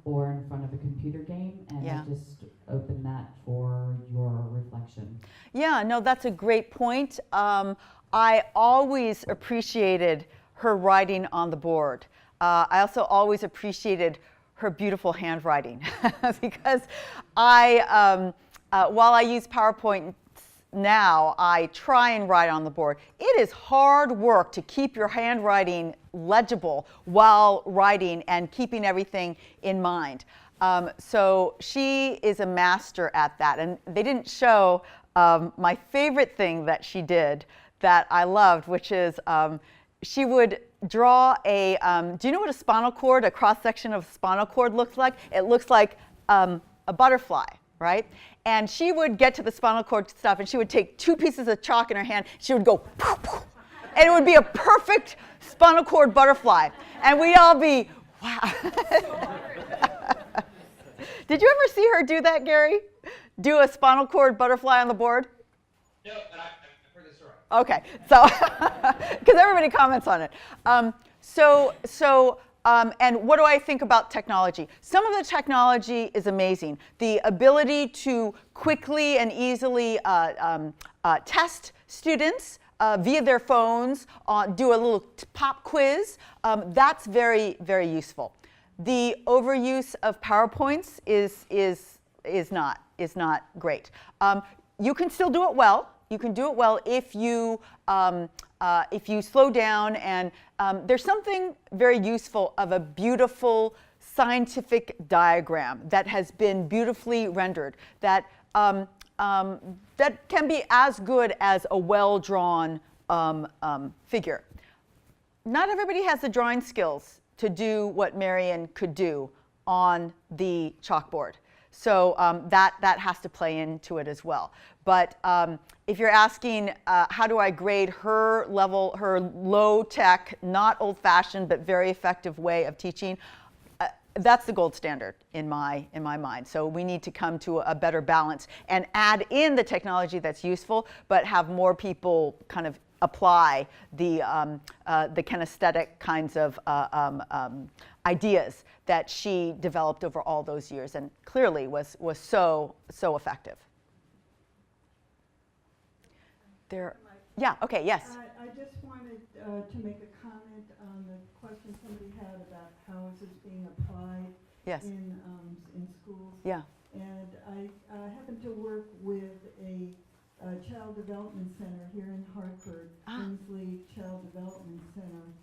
or in front of a computer game, and I just open that for your reflection. Yeah, no, that's a great point. I always appreciated her writing on the board. I also always appreciated her beautiful handwriting because while I use PowerPoint now, I try and write on the board. It is hard work to keep your handwriting legible while writing and keeping everything in mind. So she is a master at that. And they didn't show my favorite thing that she did that I loved, which is she would draw a, do you know what a spinal cord, a cross-section of a spinal cord looks like? It looks like a butterfly, right? And she would get to the spinal cord stuff, and she would take 2 pieces of chalk in her hand. She would go, poof, poof, and it would be a perfect spinal cord butterfly. And we'd all be, wow. Did you ever see her do that, Gary? Do a spinal cord butterfly on the board? No, but I've heard this story. Okay, so, because everybody comments on it. And what do I think about technology? Some of the technology is amazing. The ability to quickly and easily test students via their phones, do a little pop quiz, that's very, very useful. The overuse of PowerPoints is not great. You can still do it well. You can do it well if you slow down, and there's something very useful of a beautiful scientific diagram that has been beautifully rendered, that that can be as good as a well-drawn figure. Not everybody has the drawing skills to do what Marian could do on the chalkboard. So that has to play into it as well. But if you're asking how do I grade her level, her low-tech, not old-fashioned, but very effective way of teaching, that's the gold standard in my mind. So we need to come to a better balance and add in the technology that's useful, but have more people kind of apply the kinesthetic kinds of ideas that she developed over all those years, and clearly was so effective. There, yeah, okay, yes. I just wanted to make a comment on the question somebody had about how is this being applied in schools. Yeah. And I happen to work with a Child Development Center here in Hartford, Kingsley Child Development Center,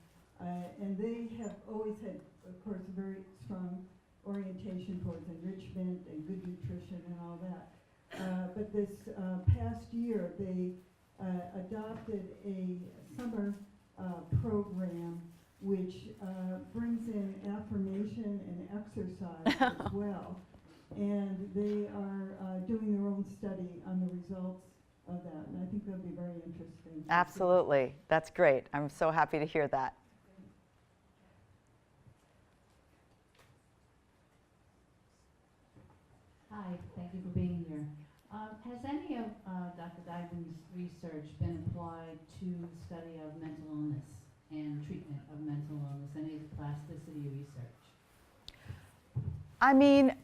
and they have always had, of course, a very strong orientation towards enrichment and good nutrition and all that. But this past year, they adopted a summer program which brings in affirmation and exercise as well. And they are doing their own study on the results of that, and I think that'll be very interesting. Absolutely. That's great. I'm so happy to hear that. Hi, thank you for being here. Has any of Dr. Dimond's research been applied to the study of mental illness and treatment of mental illness, any of the plasticity research? I mean,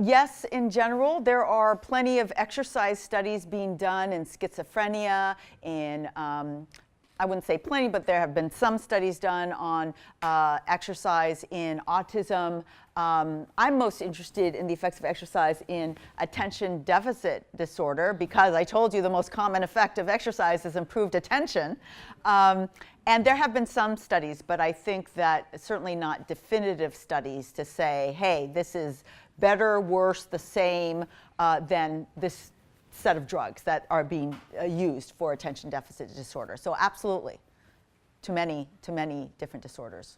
yes, in general, there are plenty of exercise studies being done in schizophrenia, in, I wouldn't say plenty, but there have been some studies done on exercise in autism. I'm most interested in the effects of exercise in attention deficit disorder, because I told you the most common effect of exercise is improved attention. And there have been some studies, but I think that certainly not definitive studies to say, hey, this is better, worse, the same than this set of drugs that are being used for attention deficit disorder. So absolutely, to many different disorders.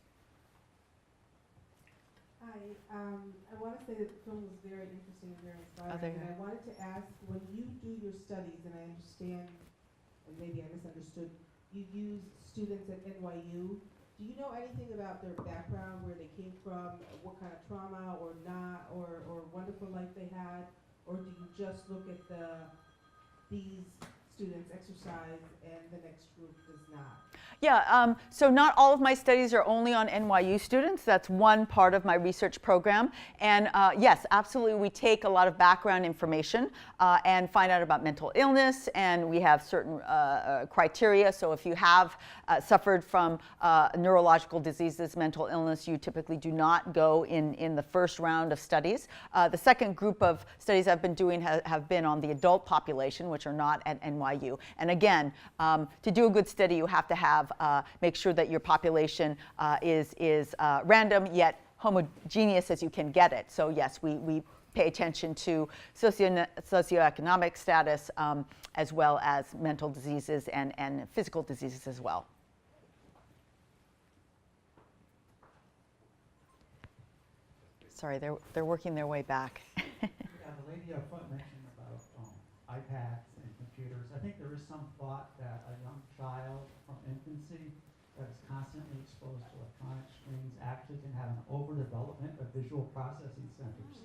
Hi, I want to say that the film was very interesting and very inspiring. And I wanted to ask, when you do your studies, and I understand, and maybe I misunderstood, you use students at NYU. Do you know anything about their background, where they came from, what kind of trauma or not, or wonderful life they had? Or do you just look at these students exercise and the next group does not? Yeah, so not all of my studies are only on NYU students. That's one part of my research program. And yes, absolutely, we take a lot of background information and find out about mental illness, and we have certain criteria. So if you have suffered from neurological diseases, mental illness, you typically do not go in the first round of studies. The second group of studies I've been doing have been on the adult population, which are not at NYU. And again, to do a good study, you have to have make sure that your population is random yet homogeneous as you can get it. So yes, we pay attention to socioeconomic status as well as mental diseases and physical diseases as well. Sorry, they're working their way back. Yeah, the lady up front mentioned about iPads and computers. I think there is some thought that a young child from infancy that is constantly exposed to electronic screens actually can have an overdevelopment of visual processing centers.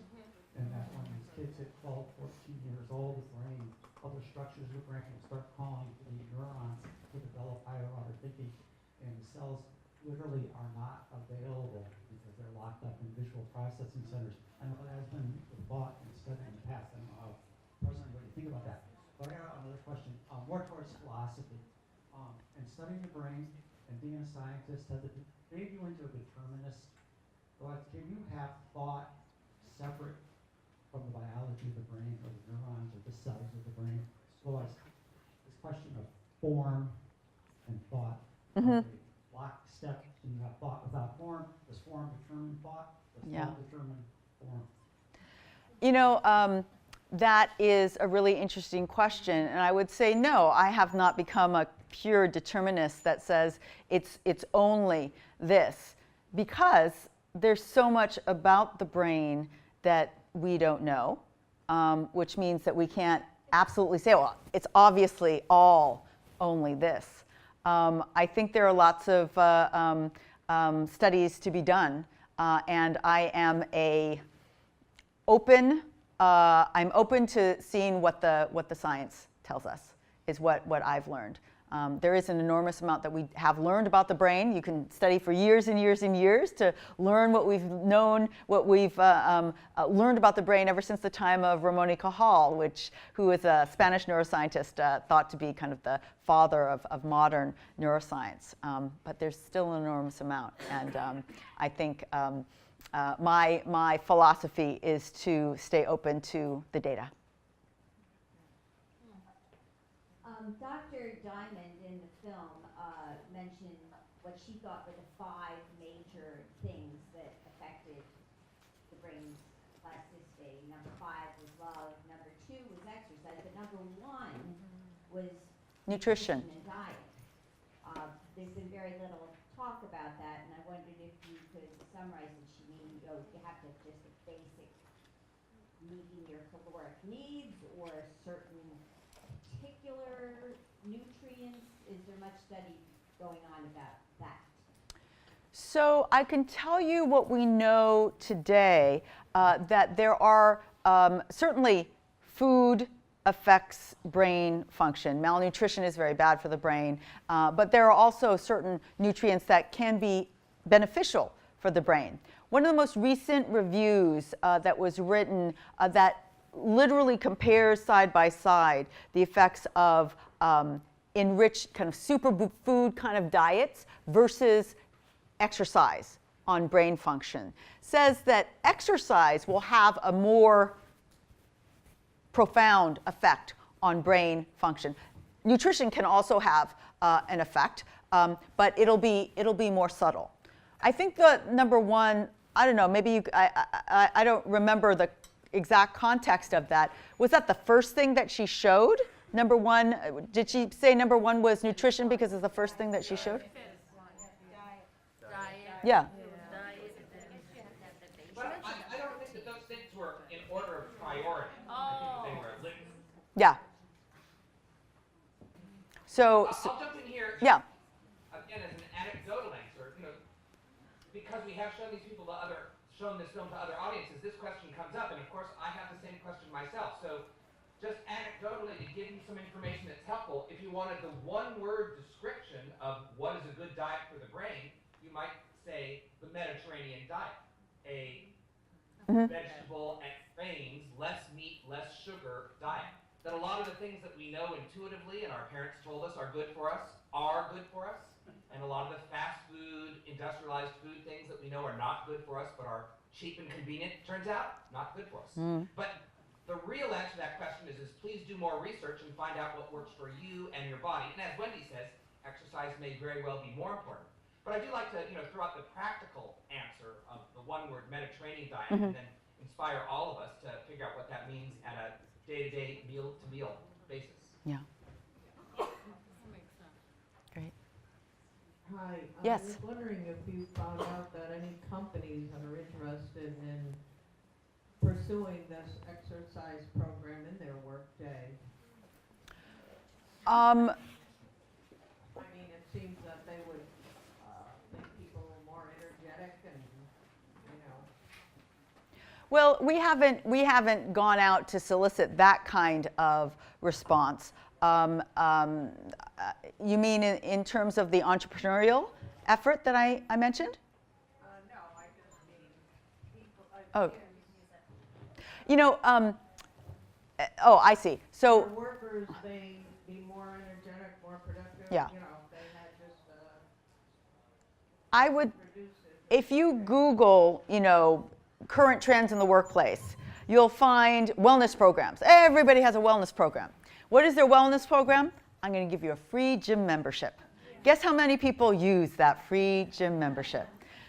And that when these kids hit 12, 14 years old, the brain, other structures of the brain will start calling for the neurons to develop higher order thinking, and the cells literally are not available because they're locked up in visual processing centers. I know that has been the thought and studied in the past. I don't know how personally what you think about that. But I got another question, more towards philosophy. And studying the brain and being a scientist has made you into a determinist. But can you have thought separate from the biology of the brain, or the neurons, or the cells of the brain? So this question of form and thought, lockstep, and you have thought without form. Does form determine thought? Does thought determine You know, that is a really interesting question, and I would say no, I have not become a pure determinist that says it's only this, because there's so much about the brain that we don't know, which means that we can't absolutely say, well, it's obviously all only this. I think there are lots of studies to be done, and I am I'm open to seeing what the science tells us, is what I've learned. There is an enormous amount that we have learned about the brain. You can study for years and years and years to learn what we've known, what we've learned about the brain ever since the time of Ramon y Cajal, who was a Spanish neuroscientist thought to be kind of the father of modern neuroscience. But there's still an enormous amount, and I think my philosophy is to stay open to the data. Dr. Dimond in the film mentioned what she thought were the 5 major things that affected the brain's plasticity. Number 5 was love, number 2 was exercise, but number 1 was nutrition and diet. There's been very little talk about that, and I wondered if you could summarize it. She mean, you have to just a basic meeting your caloric needs or certain particular nutrients? Is there much study going on about that? So I can tell you what we know today, that there are certainly food affects brain function. Malnutrition is very bad for the brain, but there are also certain nutrients that can be beneficial for the brain. One of the most recent reviews that was written that literally compares side by side the effects of enriched kind of superfood kind of diets versus exercise on brain function, says that exercise will have a more profound effect on brain function. Nutrition can also have an effect, but it'll be more subtle. I think the number 1, I don't know, maybe I don't remember the exact context of that. Was that the first thing that she showed? Number 1, did she say number 1 was nutrition because it's the first thing that she showed? Yeah. But I don't think that those things were in order of priority. I think they were linked. Yeah. So I'll jump in here. Yeah. Again, as an anecdotal answer, because we have shown these people shown this film to other audiences, this question comes up, and of course I have the same question myself. So just anecdotally, to give you some information that's helpful, if you wanted the one-word description of what is a good diet for the brain, you might say the Mediterranean diet. A vegetable and grains, less meat, less sugar diet. That a lot of the things that we know intuitively and our parents told us are good for us are good for us. And a lot of the fast food, industrialized food things that we know are not good for us but are cheap and convenient, turns out not good for us. But the real answer to that question is please do more research and find out what works for you and your body. And as Wendy says, exercise may very well be more important. But I do like to throw out the practical answer of the one-word Mediterranean diet and then inspire all of us to figure out what that means at a day-to-day, meal-to-meal basis. Yeah. Great. Hi. Yes. I was wondering if you found out that any companies are interested in pursuing this exercise program in their workday. I mean, it seems that they would make people more energetic and, Well, we haven't gone out to solicit that kind of response. You mean in terms of the entrepreneurial effort that I mentioned? No, I just mean people. Oh. I see. So for workers, they be more energetic, more productive. Yeah. They had just I would, if you Google, current trends in the workplace, you'll find wellness programs. Everybody has a wellness program. What is their wellness program? I'm going to give you a free gym membership. Guess how many people use that free gym membership?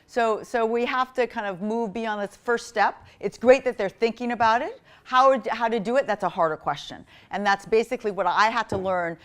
So we have to kind of move beyond this first step. It's great that they're thinking about it. How to do it, that's a harder question. And that's basically what I had to learn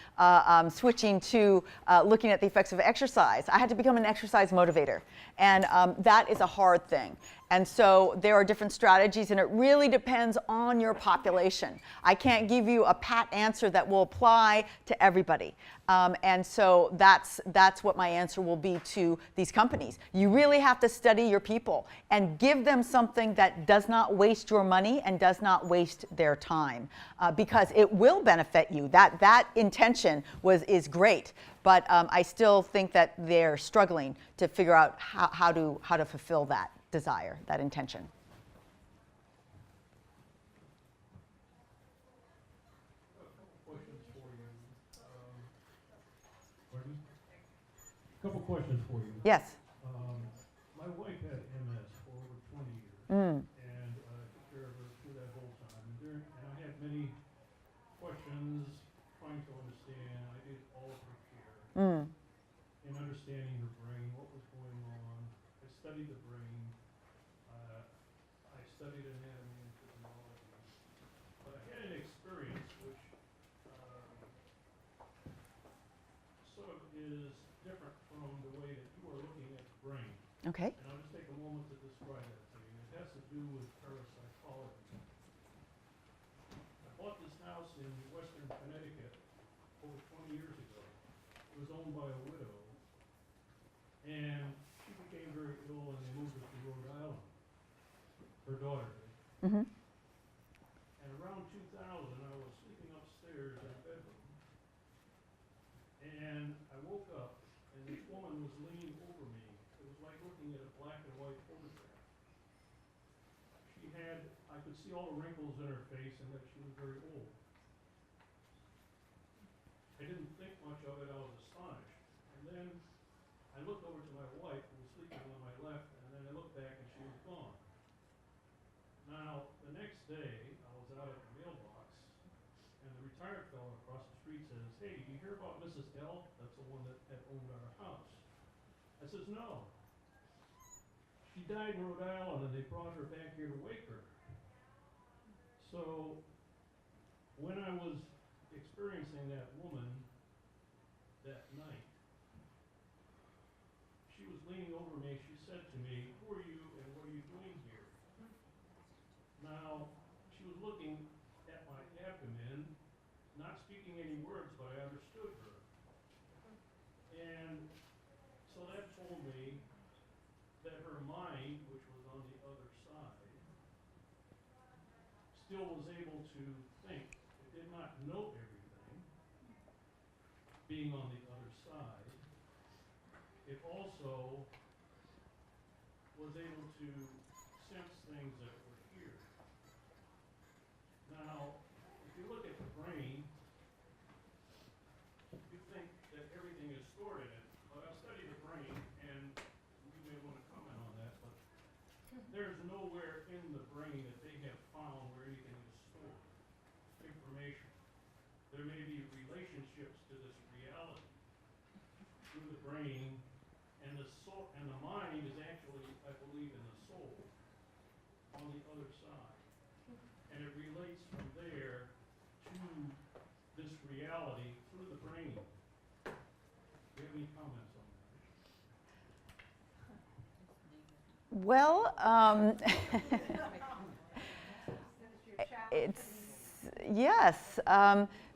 switching to looking at the effects of exercise. I had to become an exercise motivator. And that is a hard thing. And so there are different strategies, and it really depends on your population. I can't give you a pat answer that will apply to everybody. And so that's what my answer will be to these companies. You really have to study your people and give them something that does not waste your money and does not waste their time, because it will benefit you. That intention is great, but I still think that they're struggling to figure out how to fulfill that desire, that intention. A couple questions for you. Yes. My wife had MS for over 20 years, and took care of her through that whole time. And I had many questions trying to understand. I did all of her care in understanding her brain, what was going on. I studied the brain. I studied anatomy and physiology. But I had an experience which sort of is different from the way that you are looking at the brain. Okay. And I'll just take a moment to describe that to you. It has to do with parapsychology. I bought this house in western Connecticut over 20 years ago. It was owned by a widow, and she became very ill, and they moved her to Rhode Island. Her daughter did. And around 2000, I was sleeping upstairs in a bedroom, and I woke up, and this woman was leaning over me. It was like looking at a black and white photograph. I could see all the wrinkles in her face, and that she was very old. I didn't think much of it. I was astonished. And then I looked over to my wife, who was sleeping on my left, and then I looked back, and she was gone. Now, the next day, I was out at the mailbox, and the retired fellow across the street says, "Hey, did you hear about Mrs. L? That's the one that had owned our house." I says, "No. She died in Rhode Island, and they brought her back here to wake her." So, when I was experiencing that woman that night, she was leaning over me. She said to me, "Who are you, and what are you doing here?" Now, she was looking at my abdomen, not speaking any words, but I understood her. And so that told me that her mind, which was on the other side, still was able to think. It did not know everything, being on the other side. It also was able to sense things that were here. Now, if you look at the brain, you think that everything is stored in it. But I've studied the brain, and you may want to comment on that, but there's nowhere in the brain that they have found where anything is stored. Information. There may be relationships to this reality through the brain, and the soul, and the mind is actually, I believe, in the soul on the other side. And it relates from there to this reality through the brain. Do you have any comments on that? Well, yes.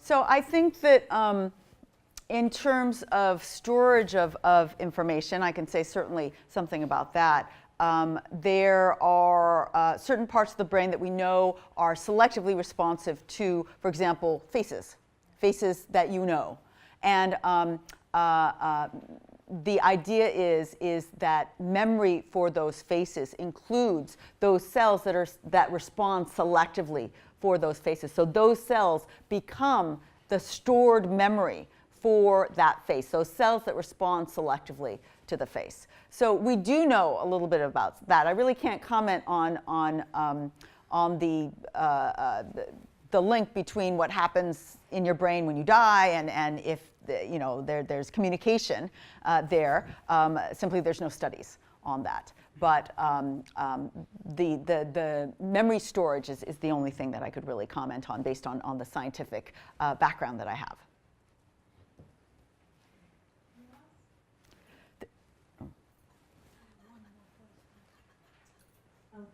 So I think that in terms of storage of information, I can say certainly something about that. There are certain parts of the brain that we know are selectively responsive to, for example, faces that you know. And the idea is that memory for those faces includes those cells that respond selectively for those faces. So those cells become the stored memory for that face, those cells that respond selectively to the face. So we do know a little bit about that. I really can't comment on the link between what happens in your brain when you die and if there's communication there. Simply, there's no studies on that. But the memory storage is the only thing that I could really comment on based on the scientific background that I have.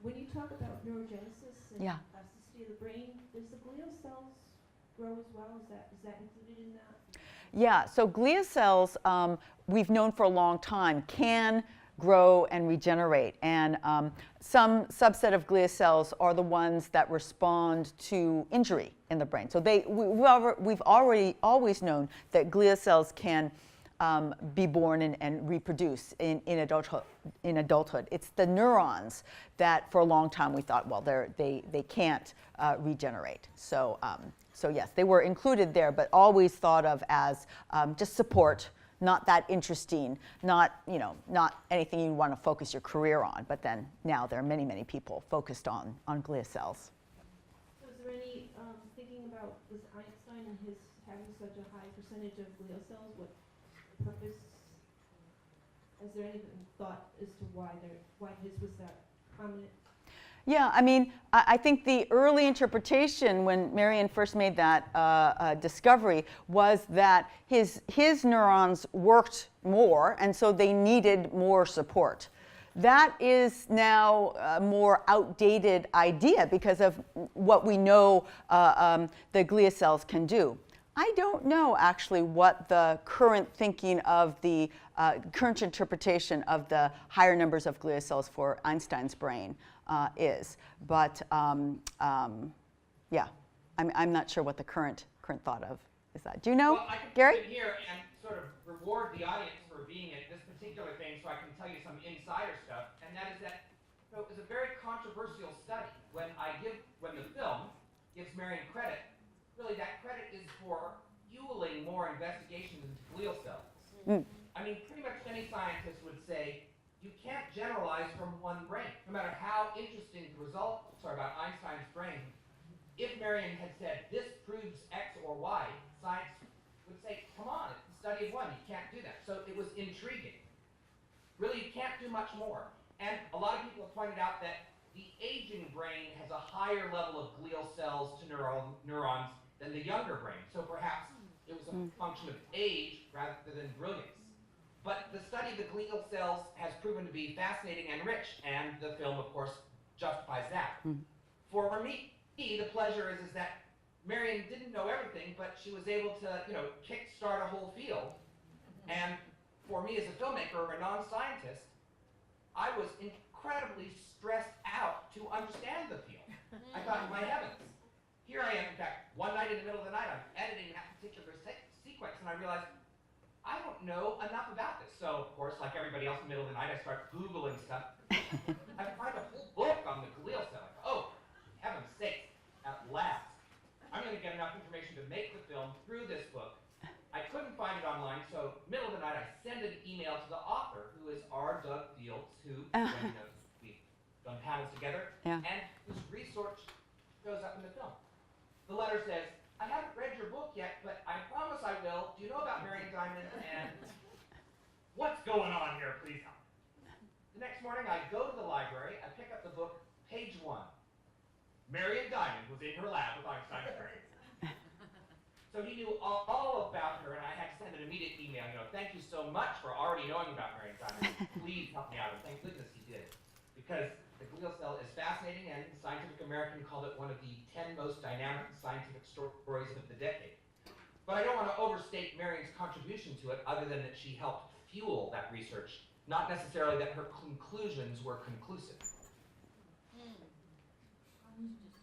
When you talk about neurogenesis and plasticity of the brain, does the glial cells grow as well? Is that included in that? Yeah, so glial cells, we've known for a long time, can grow and regenerate. And some subset of glial cells are the ones that respond to injury in the brain. So we've already always known that glial cells can be born and reproduce in adulthood. It's the neurons that for a long time we thought, well, they can't regenerate. So yes, they were included there, but always thought of as just support, not that interesting, not anything you want to focus your career on. But then now there are many, many people focused on glial cells. So is there any thinking about was Einstein and his having such a high percentage of glial cells? What purpose? Is there any thought as to why his was that prominent? Yeah, I mean, I think the early interpretation when Marian first made that discovery was that his neurons worked more, and so they needed more support. That is now a more outdated idea because of what we know the glial cells can do. I don't know actually what the current thinking of the current interpretation of the higher numbers of glial cells for Einstein's brain is, but yeah, I'm not sure what the current thought of is that. Do you know, well, I can Gary? sit here and sort of reward the audience for being at this particular thing, so I can tell you some insider stuff, and that is that it was a very controversial study. When the film gives Marian credit, really that credit is for fueling more investigations into glial cells. I mean, pretty much any scientist would say you can't generalize from one brain. No matter how interesting the results are about Einstein's brain, if Marian had said this proves X or Y, science would say, come on, it's the study of one, you can't do that. So it was intriguing. Really, you can't do much more. And a lot of people have pointed out that the aging brain has a higher level of glial cells to neurons than the younger brain. So perhaps it was a function of age rather than brilliance. But the study of the glial cells has proven to be fascinating and rich, and the film, of course, justifies that. For me, the pleasure is that Marian didn't know everything, but she was able to, kickstart a whole field. And for me as a filmmaker or a non-scientist, I was incredibly stressed out to understand the field. I thought, my heavens, here I am, in fact, one night in the middle of the night, I'm editing that particular sequence, and I realized, I don't know enough about this. So, of course, like everybody else in the middle of the night, I start Googling stuff. I find a whole book on the glial cell. Oh, heaven's sake, at last. I'm going to get enough information to make the film through this book. I couldn't find it online, so middle of the night, I send an email to the author, who is R. Doug Fields, who we've done panels together, and whose research shows up in the film. The letter says, I haven't read your book yet, but I promise I will. Do you know about Marion Dimond and what's going on here? Please help. The next morning, I go to the library, I pick up the book, page 1. Marion Dimond was in her lab with Einstein's brain. So he knew all about her, and I had to send an immediate email, thank you so much for already knowing about Marion Dimond. Please help me out, and thank goodness he did. Because the glial cell is fascinating, and Scientific American called it one of the 10 most dynamic scientific stories of the decade. But I don't want to overstate Marian's contribution to it, other than that she helped fuel that research, not necessarily that her conclusions were conclusive.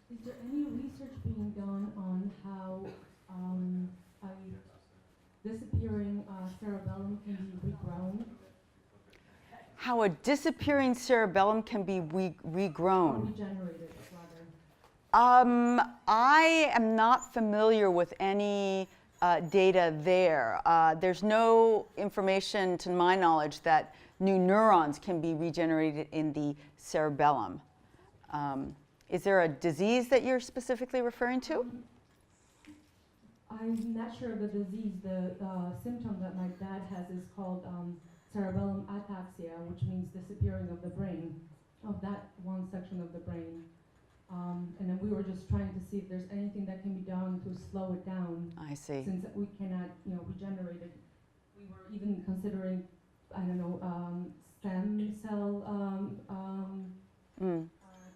Is there any research being done on how a disappearing cerebellum can be regrown? How a disappearing cerebellum can be regrown? Or regenerated, rather. I am not familiar with any data there. There's no information, to my knowledge, that new neurons can be regenerated in the cerebellum. Is there a disease that you're specifically referring to? I'm not sure of the disease. The symptom that my dad has is called cerebellum ataxia, which means disappearing of the brain, of that one section of the brain. And then we were just trying to see if there's anything that can be done to slow it down. I see. Since we cannot, regenerate it. We were even considering, I don't know, stem cell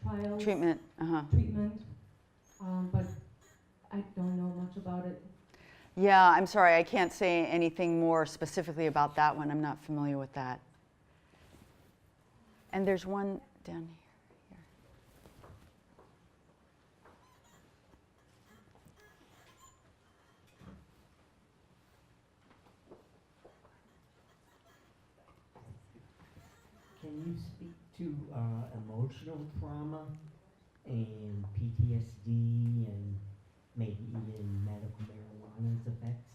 trials. Treatment. Treatment. But I don't know much about it. Yeah, I'm sorry, I can't say anything more specifically about that one. I'm not familiar with that. And there's one down here. Can you speak to emotional trauma and PTSD and maybe even medical marijuana's effects?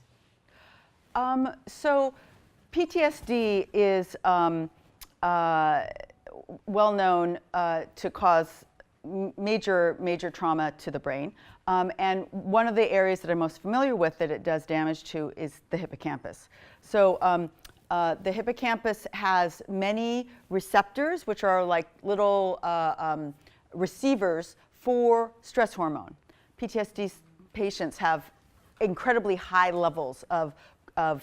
So PTSD is well known to cause major trauma to the brain. And one of the areas that I'm most familiar with that it does damage to is the hippocampus. So the hippocampus has many receptors, which are like little receivers for stress hormone. PTSD patients have incredibly high levels of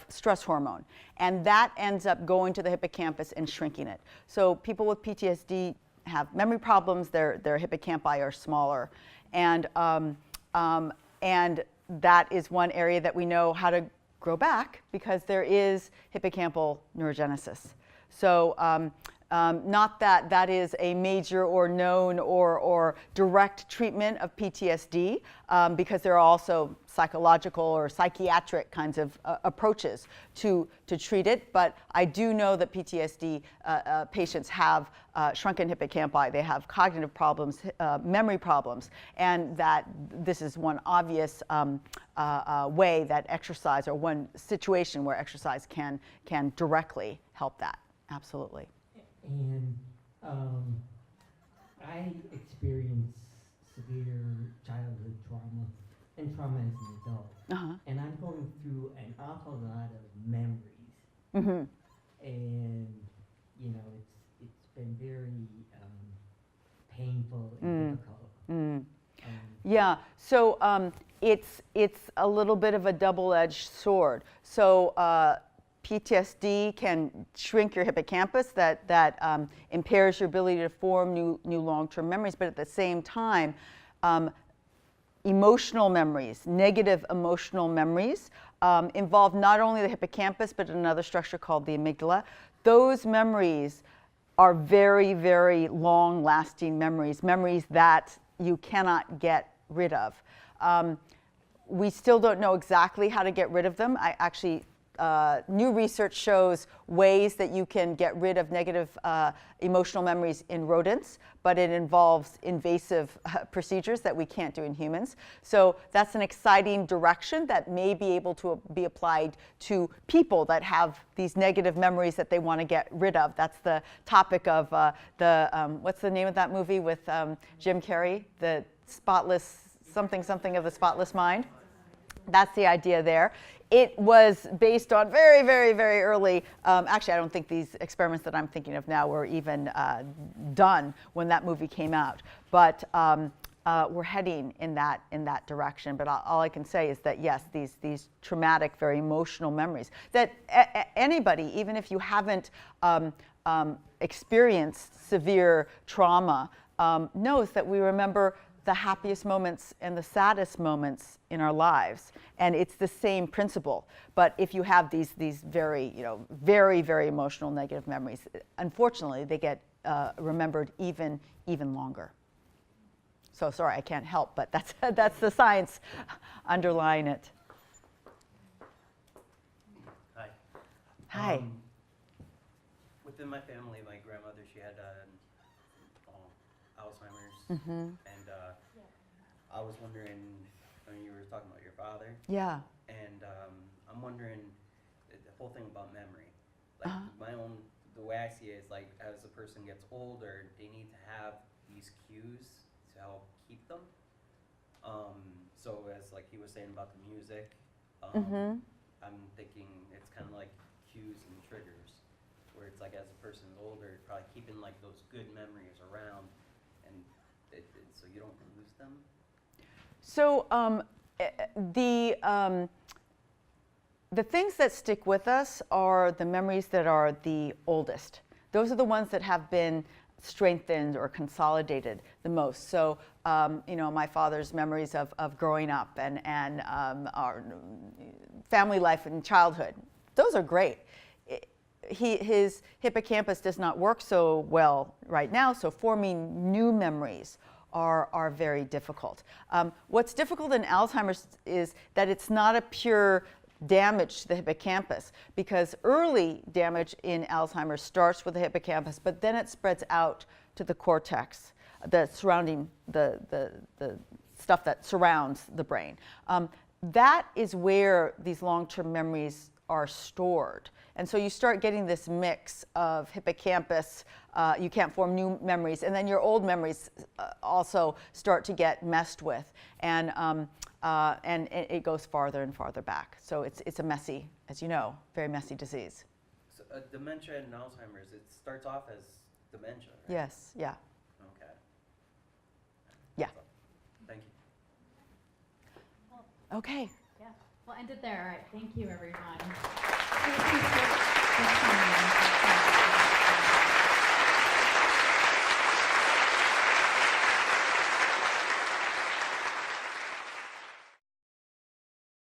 stress hormone, and that ends up going to the hippocampus and shrinking it. So people with PTSD have memory problems, their hippocampi are smaller, and that is one area that we know how to grow back because there is hippocampal neurogenesis. So not that that is a major or known or direct treatment of PTSD, because there are also psychological or psychiatric kinds of approaches to treat it. But I do know that PTSD patients have shrunken hippocampi, they have cognitive problems, memory problems, and that this is one obvious way that exercise, or one situation where exercise can directly help that. Absolutely. And I experienced severe childhood trauma and trauma as an adult. And I'm going through an awful lot of memories. And, it's been very painful and difficult. Yeah, so it's a little bit of a double-edged sword. So PTSD can shrink your hippocampus, that impairs your ability to form new long-term memories, but at the same time, emotional memories, negative emotional memories, involve not only the hippocampus, but another structure called the amygdala. Those memories are very, very long-lasting memories, memories that you cannot get rid of. We still don't know exactly how to get rid of them. New research shows ways that you can get rid of negative emotional memories in rodents, but it involves invasive procedures that we can't do in humans. So that's an exciting direction that may be able to be applied to people that have these negative memories that they want to get rid of. That's the topic of what's the name of that movie with Jim Carrey? The something of the spotless mind. That's the idea there. It was based on very, very, very early, actually I don't think these experiments that I'm thinking of now were even done when that movie came out, but we're heading in that direction. But all I can say is that yes, these traumatic, very emotional memories that anybody, even if you haven't experienced severe trauma, knows that we remember the happiest moments and the saddest moments in our lives, and it's the same principle. But if you have these very, very, very emotional negative memories, unfortunately, they get remembered even longer. So sorry, I can't help, but that's the science underlying it. Hi. Hi. Within my family, my grandmother, she had Alzheimer's, and I was wondering, you were talking about your father. Yeah. And I'm wondering the whole thing about memory. Like the way I see it is like as a person gets older, they need to have these cues to help keep them. So as like he was saying about the music, I'm thinking it's kind of like cues and triggers. where it's like as a person's older, probably keeping like those good memories around, and so you don't lose them? So the things that stick with us are the memories that are the oldest. Those are the ones that have been strengthened or consolidated the most. So, you know, my father's memories of growing up and our family life and childhood, those are great. His hippocampus does not work so well right now, so forming new memories are very difficult. What's difficult in Alzheimer's is that it's not a pure damage to the hippocampus, because early damage in Alzheimer's starts with the hippocampus, but then it spreads out to the cortex, the surrounding, the stuff that surrounds the brain. That is where these long-term memories are stored. And so you start getting this mix of hippocampus, you can't form new memories, and then your old memories also start to get messed with. And it goes farther and farther back. So it's a messy, as you know, very messy disease. So, dementia and Alzheimer's, it starts off as dementia, right? Yes, yeah. Okay. Yeah. Thank you. Okay. Yeah, we'll end it there. All right, thank you, everyone.